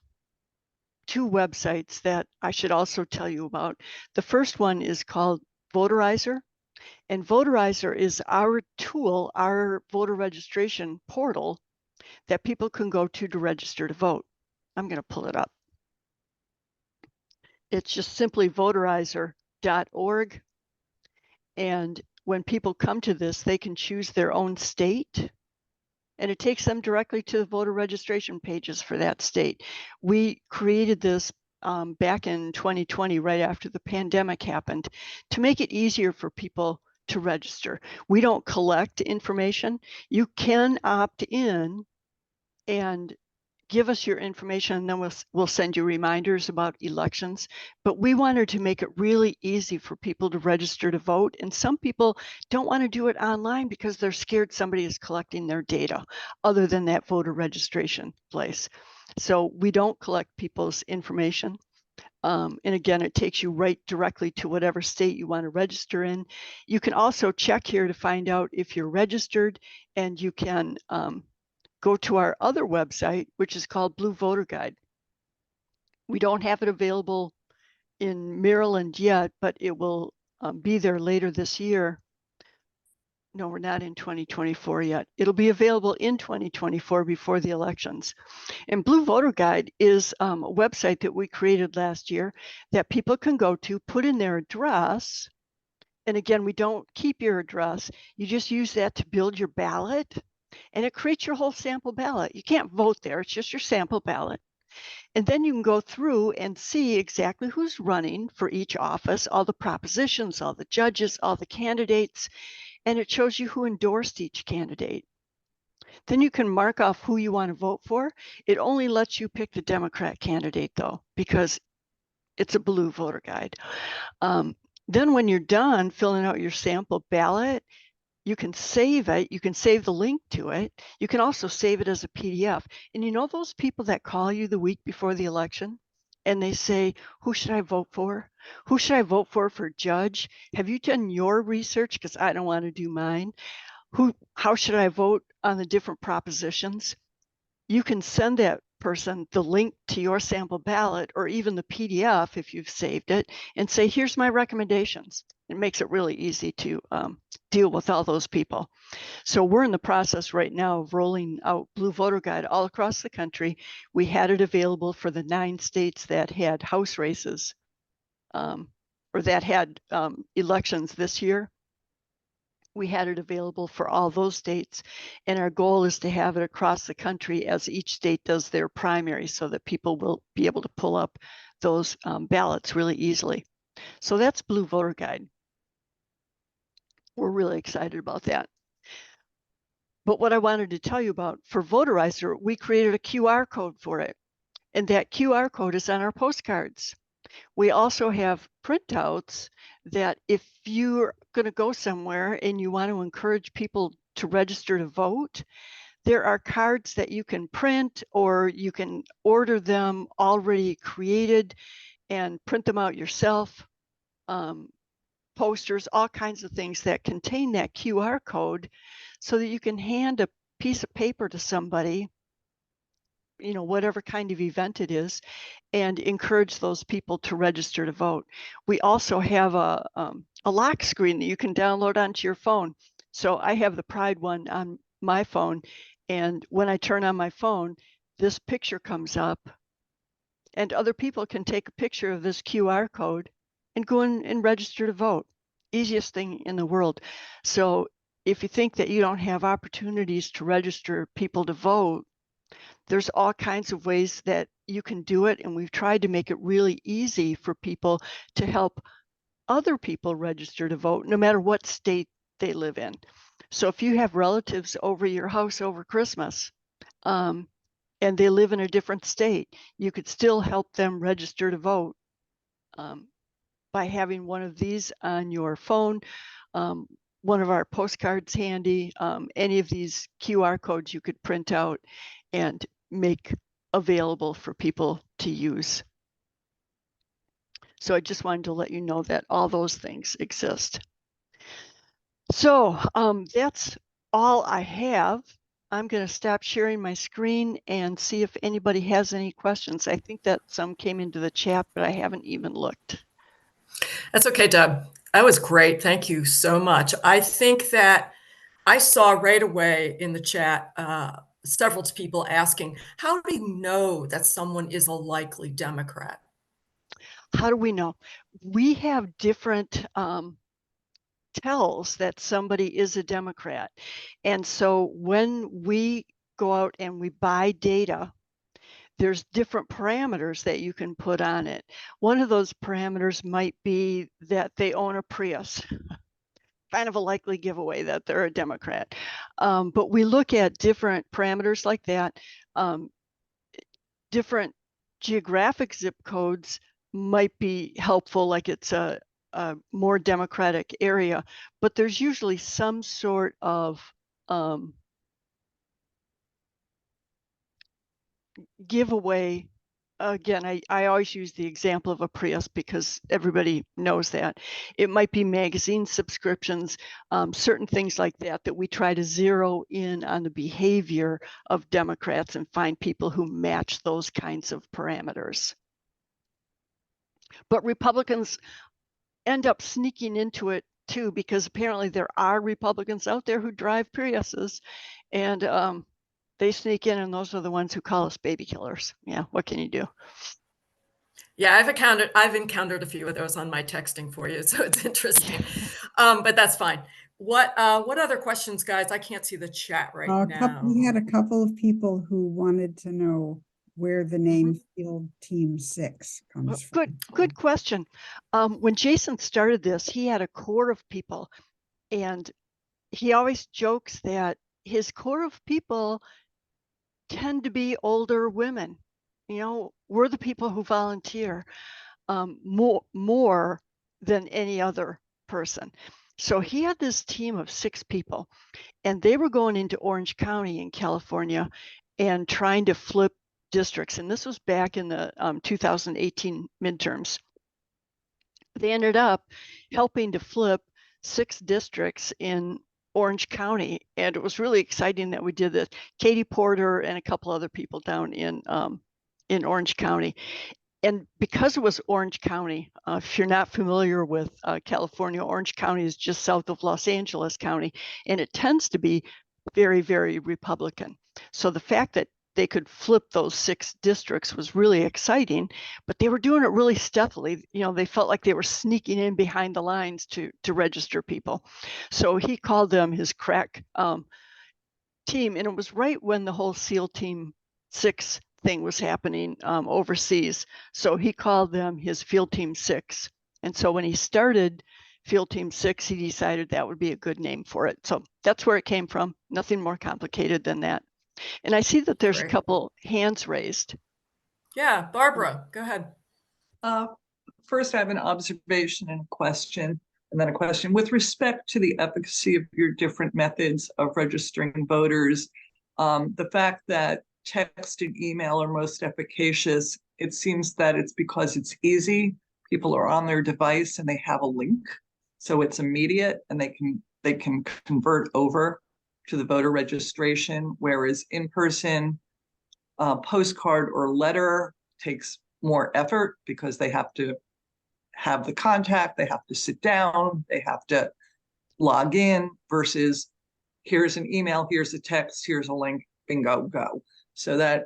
two websites that I should also tell you about. The first one is called Voterizer, and Voterizer is our tool, our voter registration portal that people can go to register to vote. I'm going to pull it up. It's just simply voterizer.org. And when people come to this, they can choose their own state, and it takes them directly to the voter registration pages for that state. We created this back in 2020, right after the pandemic happened, to make it easier for people to register. We don't collect information. You can opt in and give us your information, and then we'll send you reminders about elections. But we wanted to make it really easy for people to register to vote. And some people don't want to do it online because they're scared somebody is collecting their data other than that voter registration place. So we don't collect people's information. And again, it takes you right directly to whatever state you want to register in. You can also check here to find out if you're registered, and you can go to our other website, which is called Blue Voter Guide. We don't have it available in Maryland yet, but it will be there later this year. No, we're not in 2024 yet. It'll be available in 2024 before the elections. And Blue Voter Guide is a website that we created last year that people can go to, put in their address. And again, we don't keep your address. You just use that to build your ballot. And it creates your whole sample ballot. You can't vote there. It's just your sample ballot. And then you can go through and see exactly who's running for each office, all the propositions, all the judges, all the candidates, and it shows you who endorsed each candidate. Then you can mark off who you want to vote for. It only lets you pick the Democrat candidate, though, because it's a Blue Voter Guide. Then when you're done filling out your sample ballot, you can save it. You can save the link to it. You can also save it as a PDF. And you know those people that call you the week before the election and they say, who should I vote for? Who should I vote for judge? Have you done your research? Because I don't want to do mine. How should I vote on the different propositions? You can send that person the link to your sample ballot, or even the PDF if you've saved it, and say, here's my recommendations. It makes it really easy to deal with all those people. So we're in the process right now of rolling out Blue Voter Guide all across the country. We had it available for the 9 states that had House races or that had elections this year. We had it available for all those states, and our goal is to have it across the country as each state does their primary, so that people will be able to pull up those ballots really easily. So that's Blue Voter Guide. We're really excited about that. But what I wanted to tell you about, for Voterizer, we created a QR code for it, and that QR code is on our postcards. We also have printouts that if you're going to go somewhere and you want to encourage people to register to vote, there are cards that you can print, or you can order them already created and print them out yourself. Posters, all kinds of things that contain that QR code, so that you can hand a piece of paper to somebody, you know, whatever kind of event it is, and encourage those people to register to vote. We also have a lock screen that you can download onto your phone. So I have the Pride one on my phone, and when I turn on my phone, this picture comes up, and other people can take a picture of this QR code and go in and register to vote. Easiest thing in the world. So if you think that you don't have opportunities to register people to vote, There's all kinds of ways that you can do it, and we've tried to make it really easy for people to help other people register to vote, no matter what state they live in. So if you have relatives over your house over Christmas, and they live in a different state, you could still help them register to vote by having one of these on your phone, one of our postcards handy, any of these QR codes you could print out and make available for people to use. So I just wanted to let you know that all those things exist. So that's all I have. I'm going to stop sharing my screen and see if anybody has any questions. I think that some came into the chat, but I haven't even looked. That's okay, Deb. That was great. Thank you so much. I think that I saw right away in the chat several people asking, how do you know that someone is a likely Democrat? How do we know? We have different tells that somebody is a Democrat. And so when we go out and we buy data, there's different parameters that you can put on it. One of those parameters might be that they own a Prius. Kind of a likely giveaway that they're a Democrat. But we look at different parameters like that. Different geographic zip codes might be helpful, like it's a more Democratic area, but there's usually some sort of giveaway. Again, I always use the example of a Prius because everybody knows that. It might be magazine subscriptions, certain things like that, that we try to zero in on the behavior of Democrats and find people who match those kinds of parameters. But Republicans end up sneaking into it too, because apparently there are Republicans out there who drive Priuses, and they sneak in, and those are the ones who call us baby killers. Yeah, what can you do? Yeah, I've encountered a few of those on my texting for you, so it's interesting. But that's fine. What other questions, guys? I can't see the chat right now. We had a couple of people who wanted to know where the name Field Team 6 comes from. Good question. When Jason started this, he had a core of people, and he always jokes that his core of people tend to be older women. You know, we're the people who volunteer more than any other person. So he had this team of 6 people, and they were going into Orange County in California and trying to flip districts. And this was back in the 2018 midterms. They ended up helping to flip 6 districts in Orange County, and it was really exciting that we did this. Katie Porter and a couple other people down in Orange County. And because it was Orange County, if you're not familiar with California, Orange County is just south of Los Angeles County, and it tends to be very, very Republican. So the fact that they could flip those 6 districts was really exciting, but they were doing it really stealthily. You know, they felt like they were sneaking in behind the lines to register people. So he called them his crack team, and it was right when the whole SEAL Team 6 thing was happening overseas. So he called them his Field Team 6. And so when he started Field Team 6, he decided that would be a good name for it. So that's where it came from. Nothing more complicated than that. And I see that there's a couple hands raised. Yeah, Barbara, go ahead. First, I have an observation and a question, and then a question. With respect to the efficacy of your different methods of registering voters, the fact that text and email are most efficacious, it seems that it's because it's easy. People are on their device and they have a link, so it's immediate, and they can convert over to the voter registration, whereas in-person postcard or letter takes more effort because they have to have the contact, they have to sit down, they have to log in, versus here's an email, here's a text, here's a link, bingo, go. So that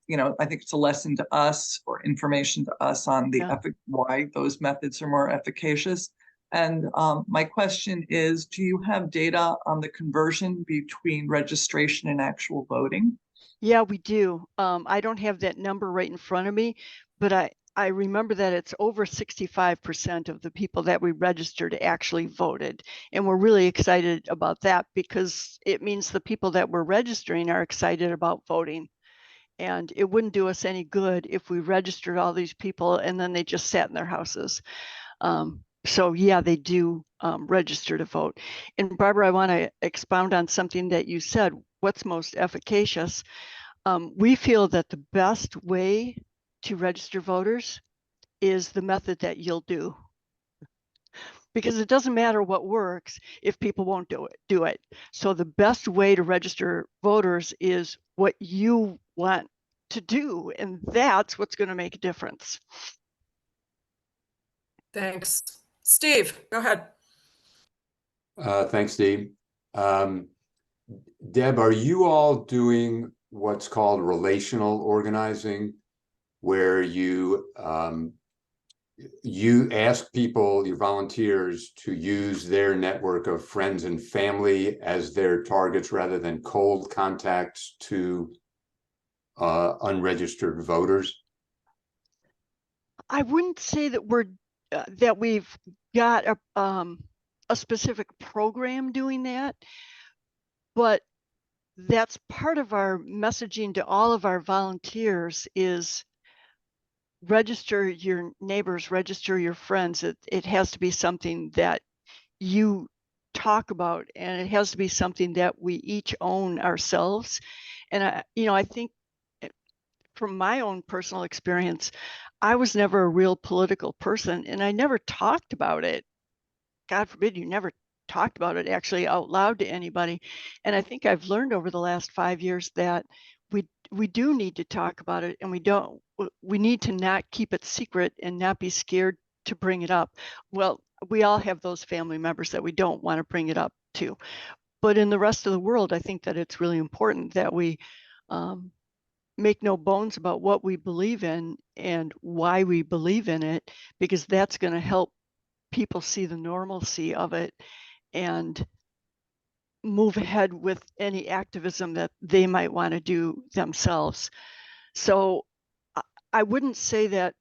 you know, I think it's a lesson to us, or information to us, on the why those methods are more efficacious. And my question is, do you have data on the conversion between registration and actual voting? Yeah, we do. I don't have that number right in front of me, but I remember that it's over 65% of the people that we registered actually voted. And we're really excited about that because it means the people that we're registering are excited about voting. And it wouldn't do us any good if we registered all these people and then they just sat in their houses. So yeah, they do register to vote. And Barbara, I want to expound on something that you said. What's most efficacious? We feel that the best way to register voters is the method that you'll do. Because it doesn't matter what works if people won't do it. So the best way to register voters is what you want to do, and that's what's going to make a difference. Thanks. Steve, go ahead. Thanks, Dee. Deb, are you all doing what's called relational organizing, where you ask people, your volunteers, to use their network of friends and family as their targets rather than cold contacts to unregistered voters? I wouldn't say that that we've got a specific program doing that, but that's part of our messaging to all of our volunteers is register your neighbors, register your friends. It has to be something that you talk about, and it has to be something that we each own ourselves. And I think from my own personal experience, I was never a real political person, and I never talked about it. God forbid you never talked about it actually out loud to anybody. And I think I've learned over the last 5 years that we do need to talk about it, and we need to not keep it secret and not be scared to bring it up. Well, we all have those family members that we don't want to bring it up to. But in the rest of the world, I think that it's really important that we make no bones about what we believe in and why we believe in it, because that's going to help people see the normalcy of it and move ahead with any activism that they might want to do themselves. So I wouldn't say that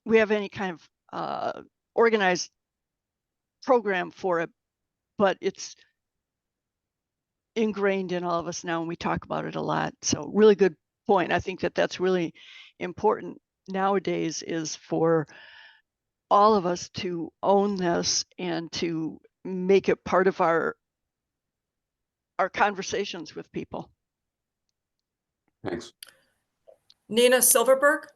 we have any kind of organized program for it, but it's ingrained in all of us now, and we talk about it a lot. So really good point. I think that that's really important nowadays, is for all of us to own this and to make it part of our conversations with people. Thanks. Nina Silverberg.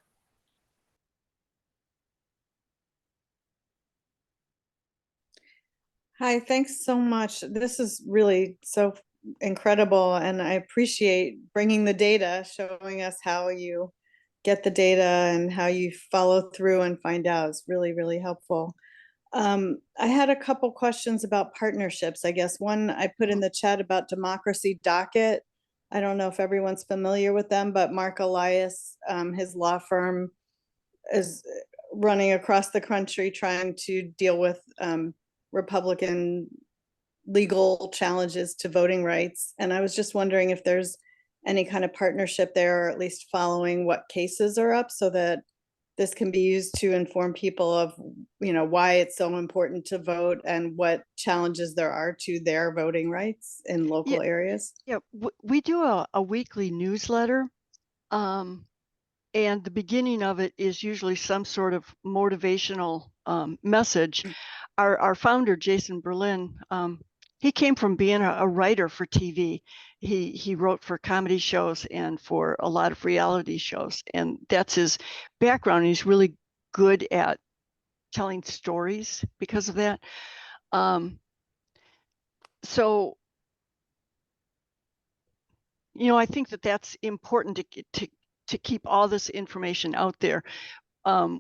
Hi, thanks so much. This is really so incredible, and I appreciate bringing the data, showing us how you get the data and how you follow through and find out. It's really, really helpful. I had a couple questions about partnerships. I guess one I put in the chat about Democracy Docket. I don't know if everyone's familiar with them, but Mark Elias, his law firm, is running across the country trying to deal with Republican legal challenges to voting rights. And I was just wondering if there's any kind of partnership there, or at least following what cases are up, so that this can be used to inform people of, why it's so important to vote and what challenges there are to their voting rights in local areas. Yeah, we do a weekly newsletter. And the beginning of it is usually some sort of motivational message. Our founder, Jason Berlin, he came from being a writer for TV. He wrote for comedy shows and for a lot of reality shows, and that's his background. He's really good at telling stories because of that. So, I think that that's important to keep all this information out there.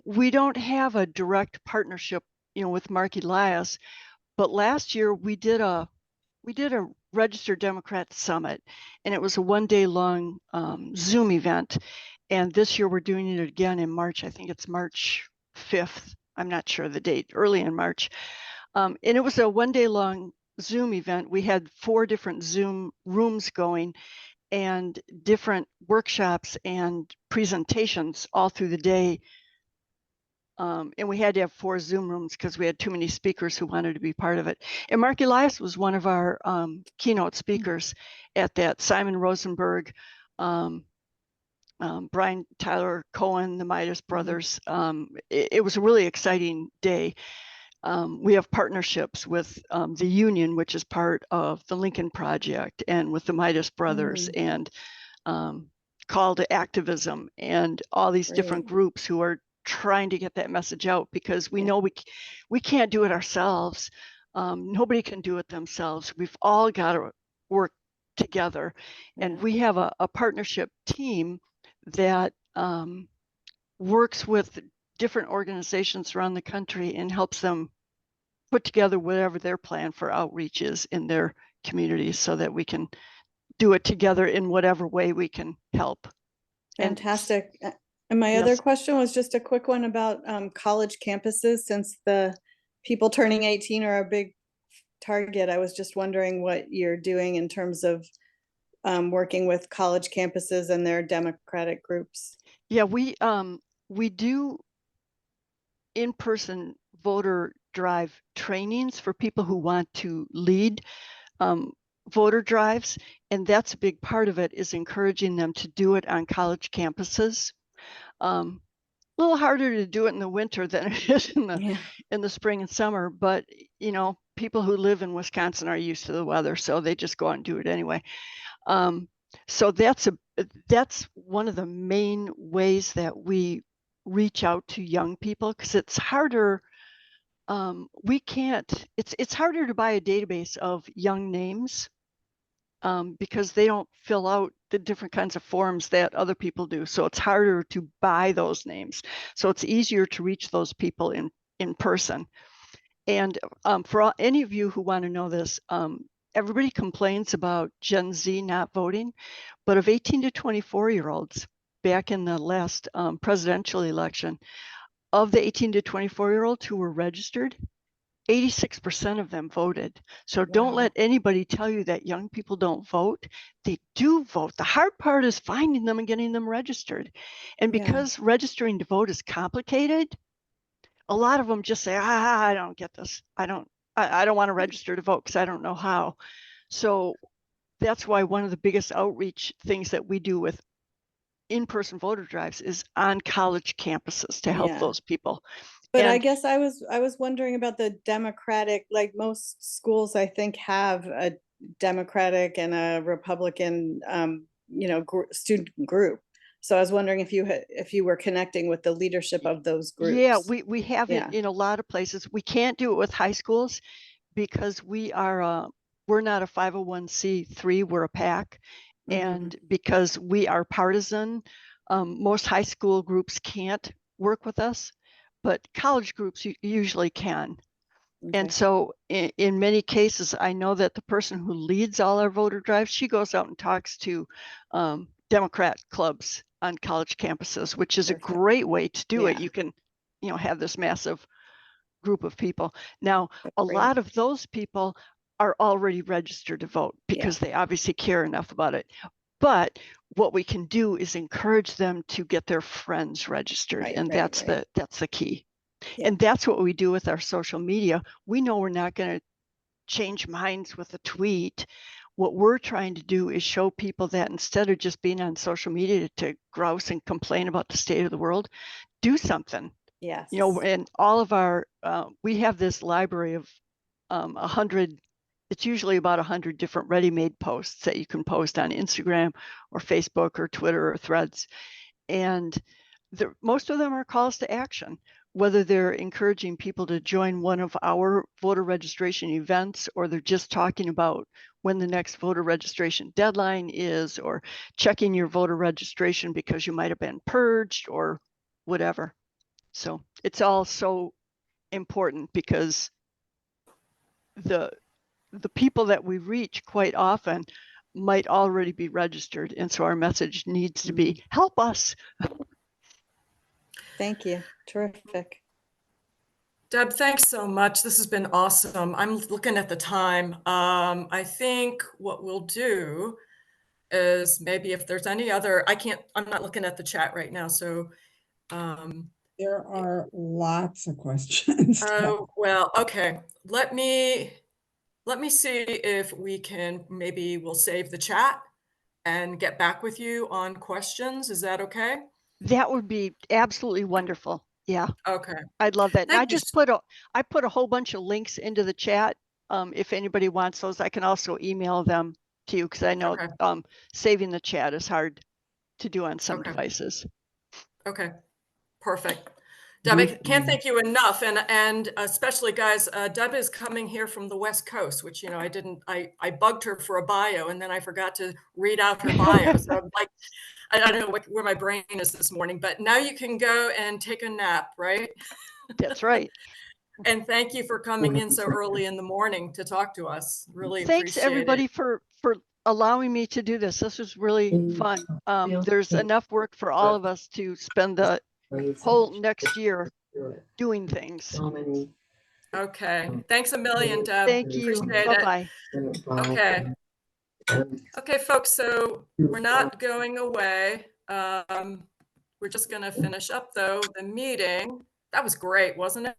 We don't have a direct partnership, with Mark Elias, but last year we did a Registered Democrat Summit, and it was a 1-day long Zoom event. And this year we're doing it again in March. I think it's March 5th. I'm not sure the date, early in March. And it was a 1-day long Zoom event, we had 4 different Zoom rooms going and different workshops and presentations all through the day. And we had to have 4 Zoom rooms because we had too many speakers who wanted to be part of it. And Mark Elias was one of our keynote speakers at that. Simon Rosenberg, Brian Tyler Cohen, the Midas brothers. It was a really exciting day. We have partnerships with the Union, which is part of the Lincoln Project, and with the Midas brothers, and Call to Activism, and all these different groups who are trying to get that message out, because we know we can't do it ourselves. Nobody can do it themselves. We've all got to work together. And we have a partnership team that works with different organizations around the country and helps them put together whatever their plan for outreach is in their communities, so that we can do it together in whatever way we can help. Fantastic. And my other question was just a quick one about college campuses. Since the people turning 18 are a big target, I was just wondering what you're doing in terms of working with college campuses and their Democratic groups. Yeah, we do in-person voter drive trainings for people who want to lead voter drives, and that's a big part of it, is encouraging them to do it on college campuses. A little harder to do it in the winter than it is in the spring and summer, but you know, people who live in Wisconsin are used to the weather, so they just go out and do it anyway. So that's one of the main ways that we reach out to young people, because it's harder. It's harder to buy a database of young names because they don't fill out the different kinds of forms that other people do. So it's harder to buy those names. So it's easier to reach those people in person. And for any of you who want to know this, everybody complains about Gen Z not voting, but of 18 to 24-year-olds, back in the last presidential election, of the 18 to 24-year-olds who were registered, 86% of them voted. So don't let anybody tell you that young people don't vote. They do vote. The hard part is finding them and getting them registered. And because registering to vote is complicated, a lot of them just say, I don't get this. I don't want to register to vote because I don't know how. So that's why one of the biggest outreach things that we do with in-person voter drives is on college campuses to help those people. But I guess I was wondering about the Democratic, like most schools, I think, have a Democratic and a Republican, student group. So I was wondering if you were connecting with the leadership of those groups. Yeah, we have it in a lot of places. We can't do it with high schools because we're not a 501c3, we're a PAC. And because we are partisan, most high school groups can't work with us, but college groups usually can. And so in many cases, I know that the person who leads all our voter drives, she goes out and talks to Democrat clubs on college campuses, which is a great way to do it. You can, have this massive group of people. Now, a lot of those people are already registered to vote because they obviously care enough about it. But what we can do is encourage them to get their friends registered, and that's the key. And that's what we do with our social media. We know we're not going to change minds with a tweet. What we're trying to do is show people that instead of just being on social media to grouse and complain about the state of the world, do something. Yes. And all of our, we have this library of 100, it's usually about 100 different ready-made posts that you can post on Instagram or Facebook or Twitter or Threads. And most of them are calls to action, whether they're encouraging people to join one of our voter registration events, or they're just talking about when the next voter registration deadline is, or checking your voter registration because you might have been purged or whatever. So it's all so important because the people that we reach quite often might already be registered. And so our message needs to be, help us. Thank you. Terrific. Deb, thanks so much. This has been awesome. I'm looking at the time. I think what we'll do is maybe if there's any other, I'm not looking at the chat right now. So, There are lots of questions. oh, well, okay. Let me see if we can, maybe we'll save the chat and get back with you on questions. Is that okay? That would be absolutely wonderful. Yeah, Okay. I'd love that. And Thank you. I put a whole bunch of links into the chat. If anybody wants those, I can also email them to you because I know Okay. saving the chat is hard to do on some Okay. devices. Okay, perfect. Deb, I can't thank you enough, and especially guys, Deb is coming here from the West Coast, which, you know, I bugged her for a bio and then I forgot to read out her bio. So I'm like, I don't know where my brain is this morning, but now you can go and take a nap, right? That's right. And thank you for coming in so early in the morning to talk to us. Really Thanks appreciate everybody it. for allowing me to do this. This was really fun. There's enough work for all of us to spend the whole next year doing things. Okay, thanks a million, Deb. Thank you. Appreciate Bye-bye. it. Okay. Okay, folks, so we're not going away. We're just going to finish up, though, the meeting. That was great, wasn't it?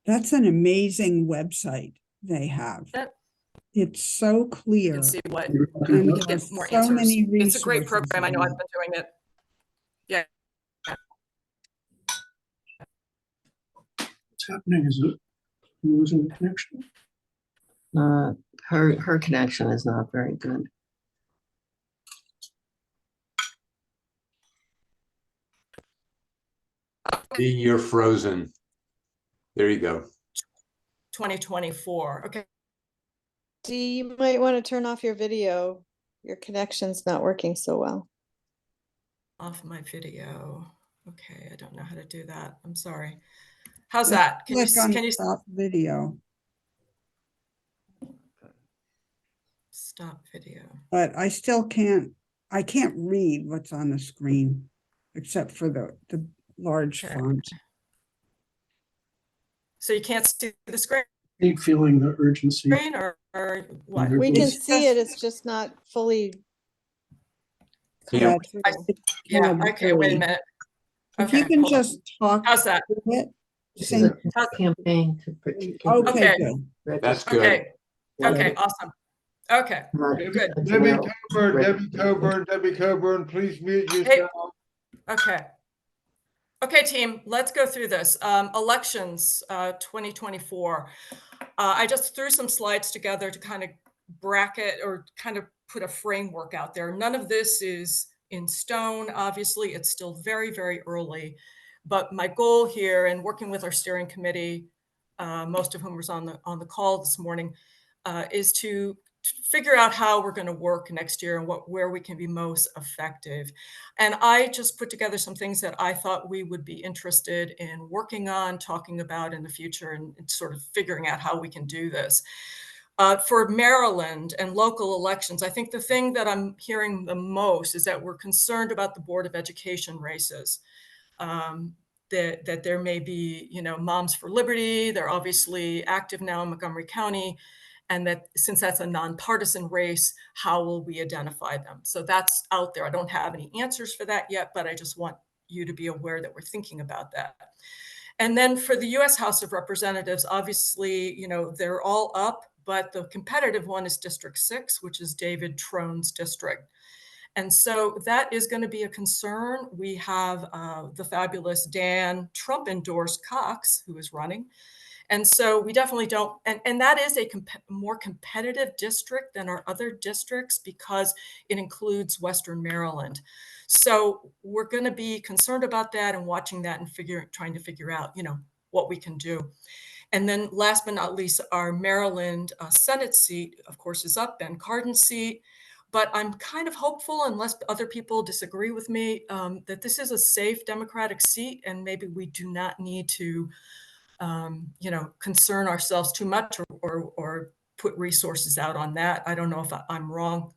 That's an amazing website they have. Yep. It's so You clear. can see what, And get there's more so answers. many It's a great resources program. I know on I've it. been doing it. Yeah. What's happening? Is it losing the connection? Her connection is not very good. You're frozen. There you go. 2024. Okay. Dee, you might want to turn off your video. Your connection's not working so well. Off my video. Okay, I don't know how to do that. I'm sorry. How's Just that? Can click you on stop video. stop video? But I still can't read what's on the screen except for the large Okay. font. So you can't see the screen Keep feeling the urgency. or what? We can It's see it, it's just not fully. Yeah. Yeah, okay, wait a minute. If you Okay, can hold on. just talk. How's that? This is a campaign to protect. Okay, Okay. good. That's good. Okay, okay, awesome. Okay, good. Debbie Coburn, please mute yourself. Okay. Okay, team, let's go through this. Elections 2024. I just threw some slides together to kind of bracket or kind of put a framework out there. None of this is in stone. Obviously, it's still very, very early. But my goal here, and working with our steering committee, most of whom was on the call this morning, is to figure out how we're going to work next year and where we can be most effective. And I just put together some things that I thought we would be interested in working on, talking about in the future, and sort of figuring out how we can do this. For Maryland and local elections, I think the thing that I'm hearing the most is that we're concerned about the Board of Education races. That there may be, you know, Moms for Liberty. They're obviously active now in Montgomery County. And that since that's a nonpartisan race, how will we identify them? So that's out there. I don't have any answers for that yet, but I just want you to be aware that we're thinking about that. And then for the US House of Representatives, obviously, you know, they're all up, but the competitive one is District 6, which is David Trone's district. And so that is going to be a concern. We have the fabulous Dan Trump-endorsed Cox, who is running. And so we definitely don't, and that is a more competitive district than our other districts because it includes Western Maryland. So we're going to be concerned about that and watching that and trying to figure out, you know, what we can do. And then last but not least, our Maryland Senate seat, of course, is up, Ben Cardin's seat. But I'm kind of hopeful, unless other people disagree with me, that this is a safe Democratic seat and maybe we do not need to you know, concern ourselves too much or put resources out on that. I don't know if I'm wrong.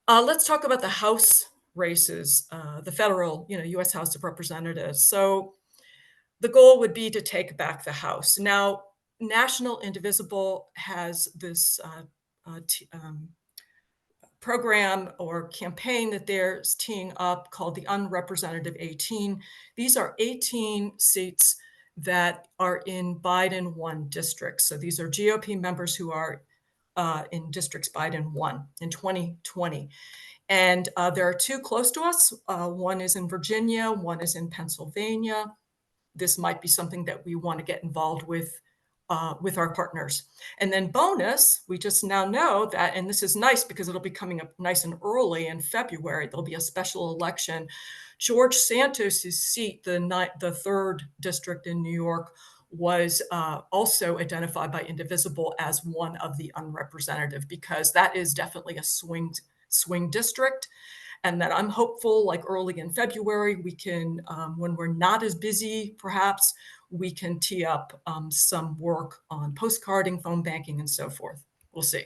Let's talk about the House races, the federal, U.S. House of Representatives. So the goal would be to take back the House. Now, National Indivisible has this program or campaign that they're teeing up called the Unrepresentative 18. These are 18 seats that are in Biden won districts. So these are GOP members who are in districts Biden won in 2020. And there are two close to us. One is in Virginia, one is in Pennsylvania. This might be something that we want to get involved with our partners. And then bonus, we just now know that, and this is nice because it'll be coming up nice and early in February, there'll be a special election. George Santos's seat, the third district in New York, was also identified by Indivisible as one of the unrepresentative, because that is definitely a swing district. And that I'm hopeful, like early in February, we can, when we're not as busy, perhaps, we can tee up some work on postcarding, phone banking, and so forth. We'll see.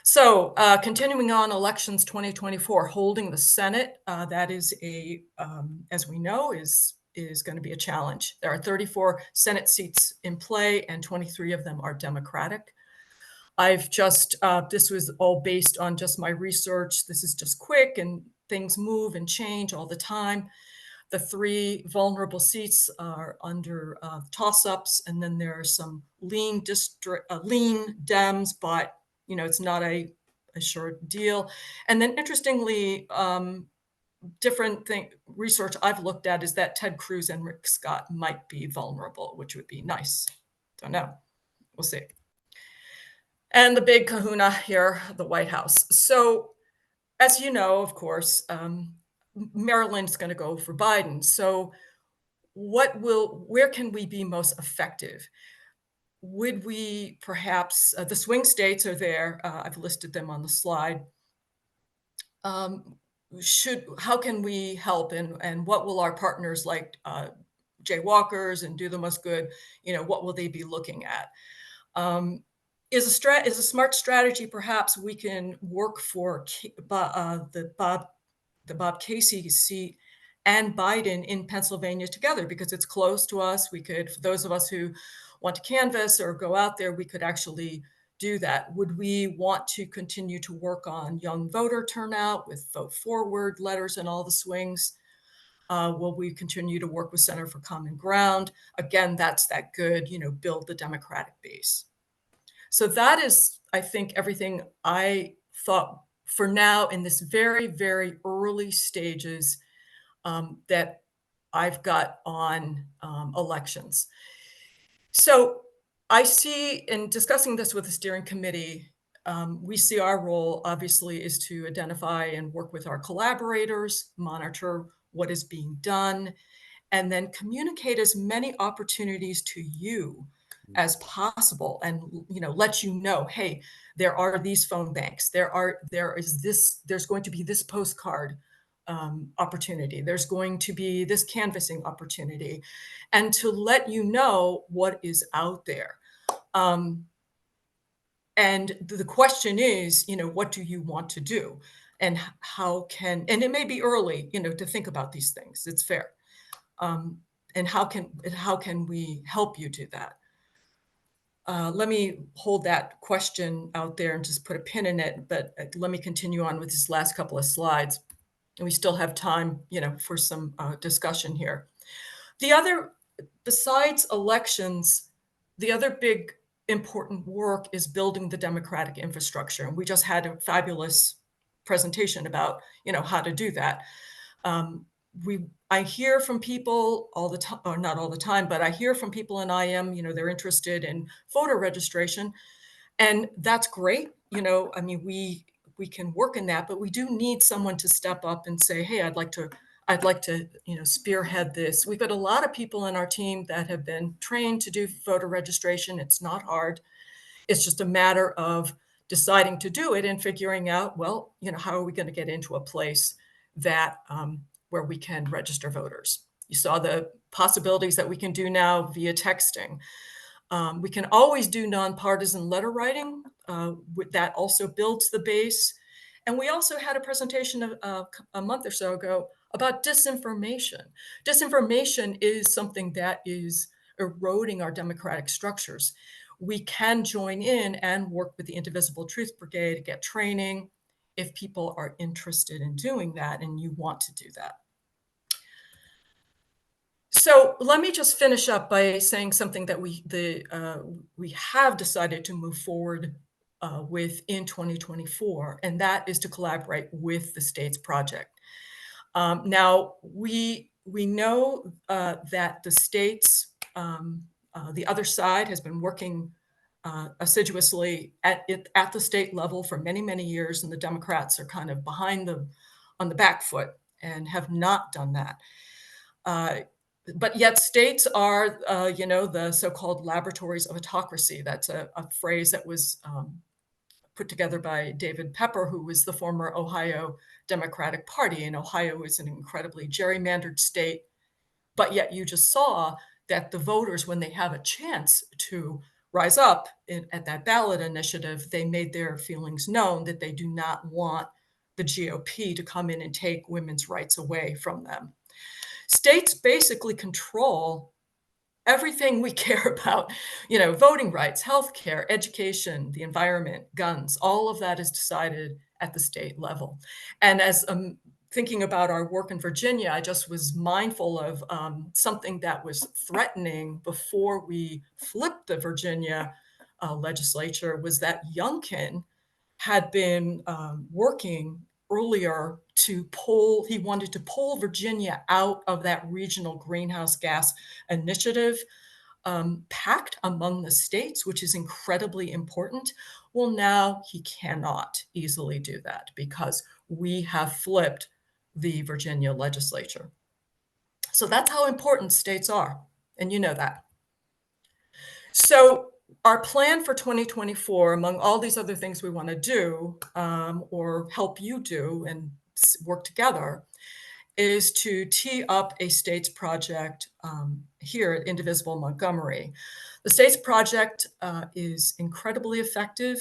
So continuing on, elections 2024, holding the Senate, that is as we know, is going to be a challenge. There are 34 Senate seats in play, and 23 of them are Democratic. I've just, this was all based on just my research. This is just quick, and things move and change all the time. The three vulnerable seats are under toss-ups, and then there are some lean Dems, but it's not a sure deal. And then interestingly, different research I've looked at is that Ted Cruz and Rick Scott might be vulnerable, which would be nice. Don't know. We'll see. And the big kahuna here, the White House. So as you know, of course, Maryland's going to go for Biden. So where can we be most effective? Would we perhaps, the swing states are there. I've listed them on the slide. How can we help, and what will our partners like jaywalkers and do the most good, what will they be looking at? Is a smart strategy, perhaps we can work for the Bob Casey seat and Biden in Pennsylvania together, because it's close to us. We could, for those of us who want to canvass or go out there, we could actually do that. Would we want to continue to work on young voter turnout with Vote Forward letters and all the swings? Will we continue to work with Center for Common Ground? Again, that's that good, build the Democratic base. So that is, I think, everything I thought for now in this very, very early stages that I've got on elections. So I see, in discussing this with the steering committee, we see our role obviously is to identify and work with our collaborators, monitor what is being done, and then communicate as many opportunities to you as possible, and let you know, hey, there are these phone banks, there's going to be this postcard opportunity, there's going to be this canvassing opportunity, and to let you know what is out there. And the question is, what do you want to do, and and it may be early, to think about these things. It's fair. And how can we help you do that? Let me hold that question out there and just put a pin in it, but let me continue on with this last couple of slides. And we still have time, for some discussion here. Besides elections, the other big important work is building the democratic infrastructure. And we just had a fabulous presentation about, how to do that. I hear from people all the time, or not all the time, but I hear from people in IM, they're interested in voter registration, and that's great. We can work in that, but we do need someone to step up and say, hey, I'd like to, spearhead this. We've got a lot of people in our team that have been trained to do voter registration. It's not hard. It's just a matter of deciding to do it and figuring out, well, how are we going to get into a place that where we can register voters? You saw the possibilities that we can do now via texting. We can always do nonpartisan letter writing. That also builds the base. And we also had a presentation a month or so ago about disinformation. Disinformation is something that is eroding our democratic structures. We can join in and work with the Indivisible Truth Brigade to get training if people are interested in doing that and you want to do that. So let me just finish up by saying something that we have decided to move forward with in 2024, and that is to collaborate with the states project. Now, we know that the states, the other side has been working assiduously at the state level for many, many years, and the Democrats are kind of behind them on the back foot and have not done that. But yet states are, the so-called laboratories of autocracy. That's a phrase that was put together by David Pepper, who was the former Ohio Democratic Party. And Ohio is an incredibly gerrymandered state. But yet you just saw that the voters, when they have a chance to rise up at that ballot initiative, they made their feelings known that they do not want the GOP to come in and take women's rights away from them. States basically control everything we care about, voting rights, healthcare, education, the environment, guns, all of that is decided at the state level. And as thinking about our work in Virginia, I just was mindful of something that was threatening before we flipped the Virginia legislature, was that Youngkin had been working earlier he wanted to pull Virginia out of that regional greenhouse gas initiative pact among the states, which is incredibly important. Well, now he cannot easily do that because we have flipped the Virginia legislature. So that's how important states are, and you know that. So our plan for 2024, among all these other things we want to do or help you do and work together, is to tee up a states project here at Indivisible Montgomery. The states project is incredibly effective.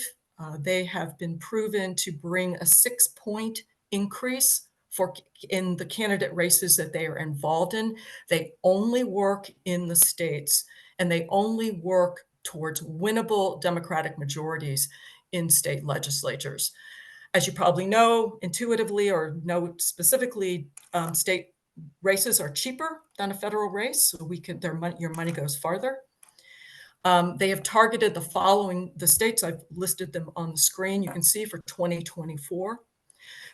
They have been proven to bring a 6-point increase in the candidate races that they are involved in. They only work in the states, and they only work towards winnable Democratic majorities in state legislatures. As you probably know intuitively or know specifically, state races are cheaper than a federal race, so your money goes farther. They have targeted the states. I've listed them on the screen. You can see for 2024.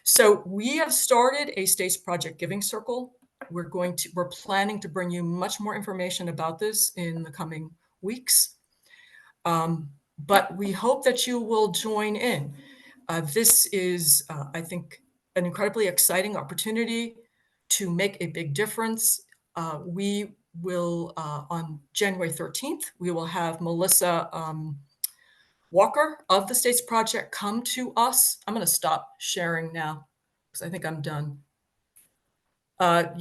So we have started a states project giving circle. We're planning to bring you much more information about this in the coming weeks. But we hope that you will join in. This is, I think, an incredibly exciting opportunity to make a big difference. We will, on January 13th, we will have Melissa Walker of the States Project come to us. I'm going to stop sharing now because I think I'm done. We're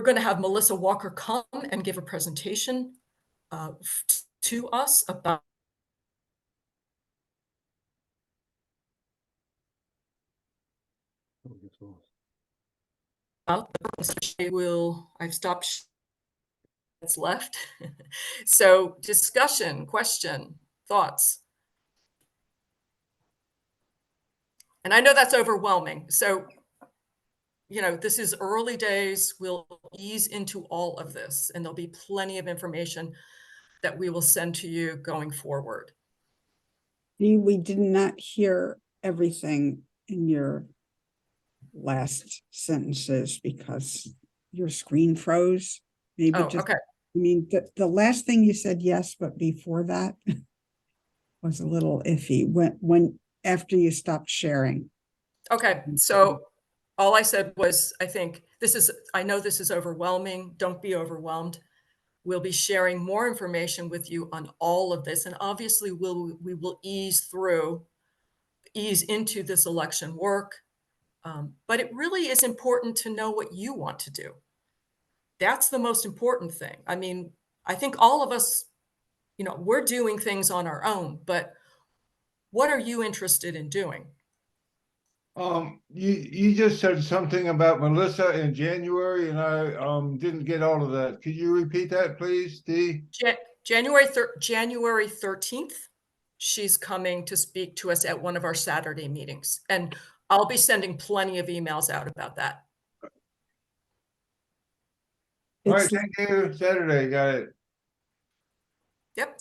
going to have Melissa Walker come and give a presentation to us about I've stopped what's left. So discussion, question, thoughts. And I know that's overwhelming. So, this is early days. We'll ease into all of this, and there'll be plenty of information that we will send to you going forward. We did not hear everything in your last sentences because your screen froze. Maybe okay. I mean, the last thing you said yes, but before that was a little iffy when after you stopped sharing. Okay, so all I said was, I know this is overwhelming. Don't be overwhelmed. We'll be sharing more information with you on all of this. And obviously we will ease into this election work. But it really is important to know what you want to do. That's the most important thing. I mean, I think all of us, we're doing things on our own, but what are you interested in doing? You just said something about Melissa in January, and I didn't get all of that. Could you repeat that, please, Dee? January 13th, she's coming to speak to us at one of our Saturday meetings, and I'll be sending plenty of emails out about that. All right, It's, thank you. Saturday, got it. Yep.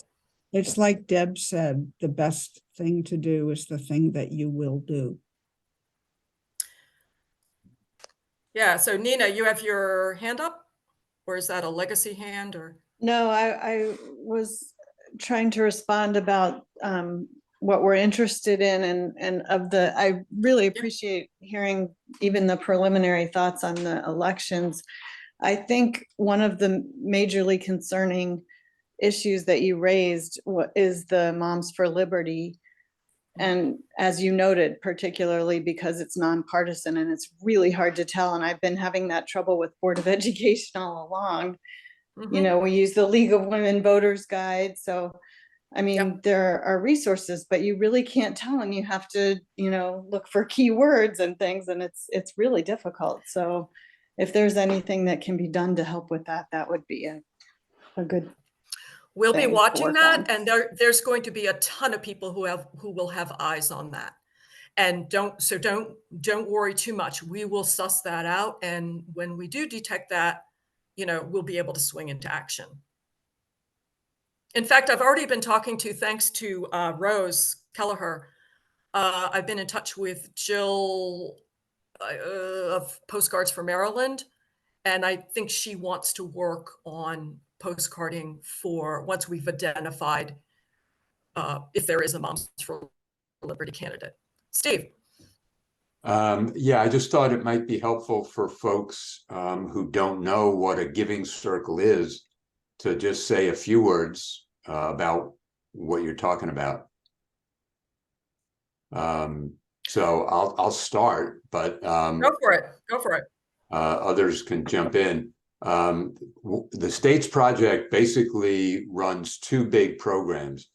it's like Deb said, the best thing to do is the thing that you will do. Yeah, so Nina, you have your hand up? Or is that a legacy hand or? No, I was trying to respond about what we're interested in and I really appreciate hearing even the preliminary thoughts on the elections. I think one of the majorly concerning issues that you raised is the Moms for Liberty. And as you noted, particularly because it's nonpartisan and it's really hard to tell. And I've been having that trouble with Board of Education all along. You know, we use the League of Women Voters Guide. So, I mean, there are resources, but you really can't tell, and you have to, you know, look for keywords and things, and it's really difficult. So if there's anything that can be done to help with that, that would be a good. We'll be thing to watching work that, on. and there's going to be a ton of people who will have eyes on that. And don't worry too much. We will suss that out, and when we do detect that, you know, we'll be able to swing into action. In fact, I've already been talking to, thanks to Rose Kelleher, I've been in touch with Jill of Postcards for Maryland, and I think she wants to work on postcarding for once we've identified if there is a Moms for Liberty candidate. Steve. Yeah, I just thought it might be helpful for folks who don't know what a giving circle is to just say a few words about what you're talking about. So I'll start, but Go for it. Go for it. Others can jump in. The States Project basically runs two big programs.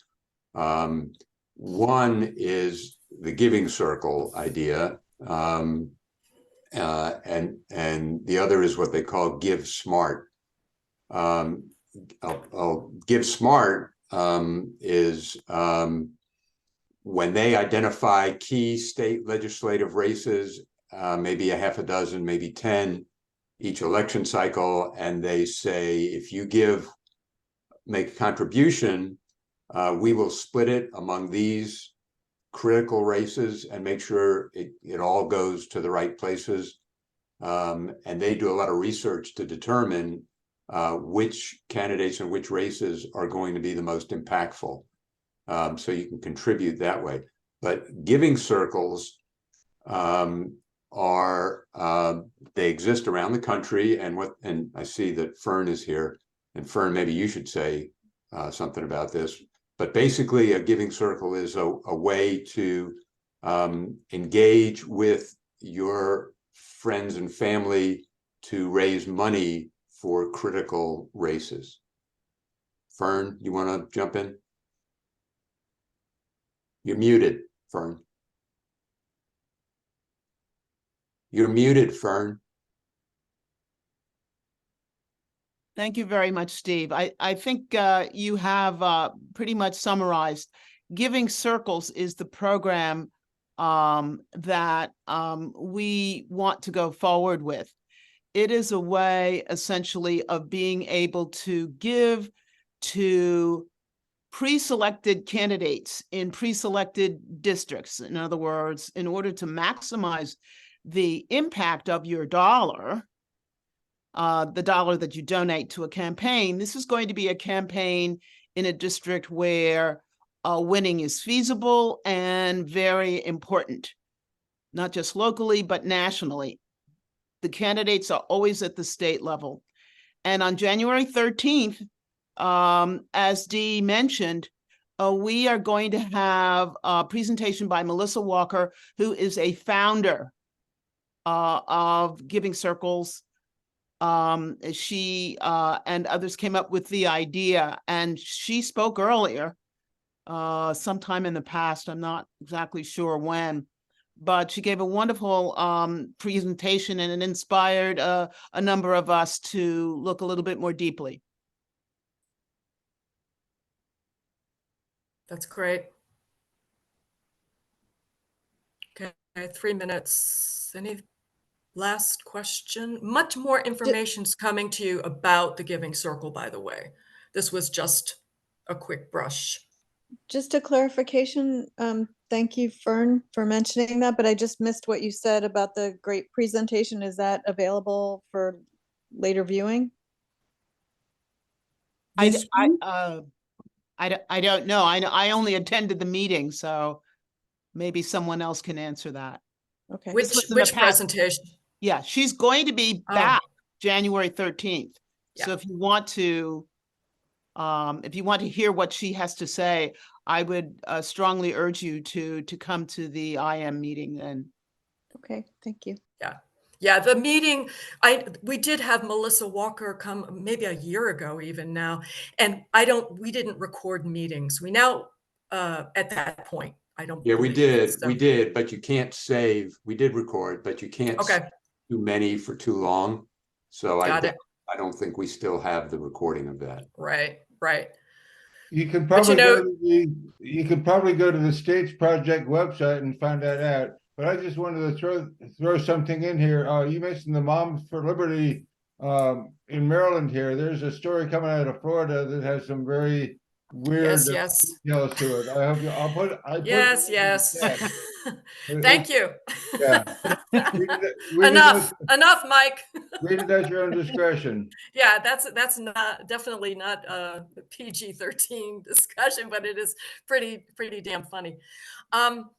One is the Giving Circle idea, and the other is what they call Give Smart. Give Smart is when they identify key state legislative races, maybe a half a dozen, maybe 10 each election cycle, and they say, if you make a contribution, we will split it among these critical races and make sure it all goes to the right places. And they do a lot of research to determine which candidates and which races are going to be the most impactful. So you can contribute that way. But giving circles they exist around the country, and I see that Fern is here, and Fern, maybe you should say something about this. But basically, a giving circle is a way to engage with your friends and family to raise money for critical races. Fern, you want to jump in? You're muted, Fern. You're muted, Fern. Thank you very much, Steve. I think you have pretty much summarized. Giving Circles is the program that we want to go forward with. It is a way, essentially, of being able to give to pre-selected candidates in pre-selected districts. In other words, in order to maximize the impact of your dollar, the dollar that you donate to a campaign, this is going to be a campaign in a district where winning is feasible and very important, not just locally, but nationally. The candidates are always at the state level. And on January 13th, as Dee mentioned, we are going to have a presentation by Melissa Walker, who is a founder of Giving Circles. She and others came up with the idea, and she spoke earlier, sometime in the past, I'm not exactly sure when, but she gave a wonderful presentation, and it inspired a number of us to look a little bit more deeply. That's great. Okay, 3 minutes. Any last question? Much more information's coming to you about the Giving Circle, by the way. This was just a quick brush. Just a clarification. Thank you, Fern, for mentioning that, but I just missed what you said about the great presentation. Is that available for later viewing? I This don't know. I only attended the meeting, so maybe someone else can answer that. Okay. This was in the Which past. presentation? Yeah, she's going to be Oh. back January 13th. So Yeah. if you want to hear what she has to say, I would strongly urge you to come to the IM meeting then. Okay, thank you. Yeah, the meeting, we did have Melissa Walker come maybe a year ago even now, and we didn't record meetings. We now, at that point, I don't Yeah, we believe, did, but you can't save. We did record, but you can't Okay, save too many for too long. So got it. I don't think we still have the recording of that. Right. You could But you probably know- go to the States Project website and find that out. But I just wanted to throw something in here. You mentioned the Moms for Liberty in Maryland here. There's a story coming out of Florida that has some very weird Yes. details to it. I hope I put Yes. Thank you. Yeah. Read Enough, Mike. Read it at your own discretion. Yeah, that's definitely not a PG-13 discussion, but it is pretty damn funny. All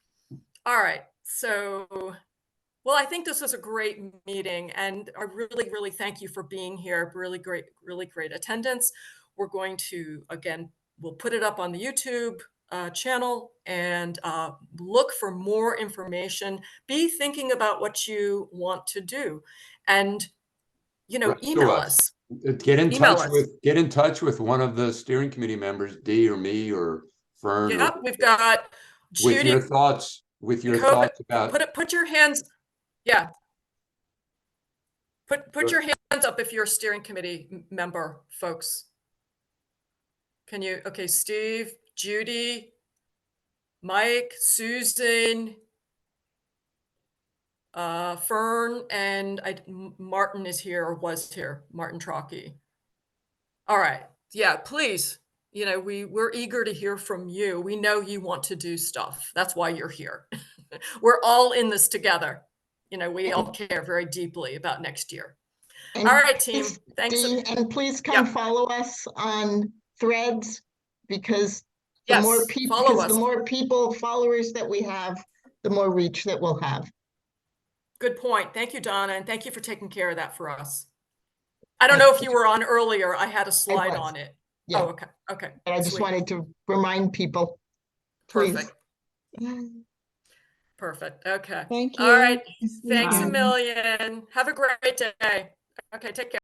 right, so, well, I think this was a great meeting, and I really thank you for being here. Really great attendance. We're going to, again, we'll put it up on the YouTube channel, and look for more information. Be thinking about what you want to do, and email us. Get in Email touch with one of the steering committee members, Dee or me or Fern. Yep, we've got Judy. With your thoughts about. Put your hands. Yeah. Put your hands up if you're a steering committee member, folks. Can you? Okay, Steve, Judy, Mike, Susan, Fern, and Martin is here or was here. Martin Trocchi. All right. Yeah, please. We're eager to hear from you. We know you want to do stuff. That's why you're here. We're all in this together. We all care very deeply about next year. And all right, team. Thanks. And please come follow us on Threads, because the more people, followers that we have, the more reach that we'll have. Good point. Thank you, Donna, and thank you for taking care of that for us. I don't know if you were on earlier. I had a slide on it. Yeah. Oh, okay. But I just wanted to remind people. Please. Perfect. Okay. Thank you. All right. Thanks a million. Have a great day. Okay, take care.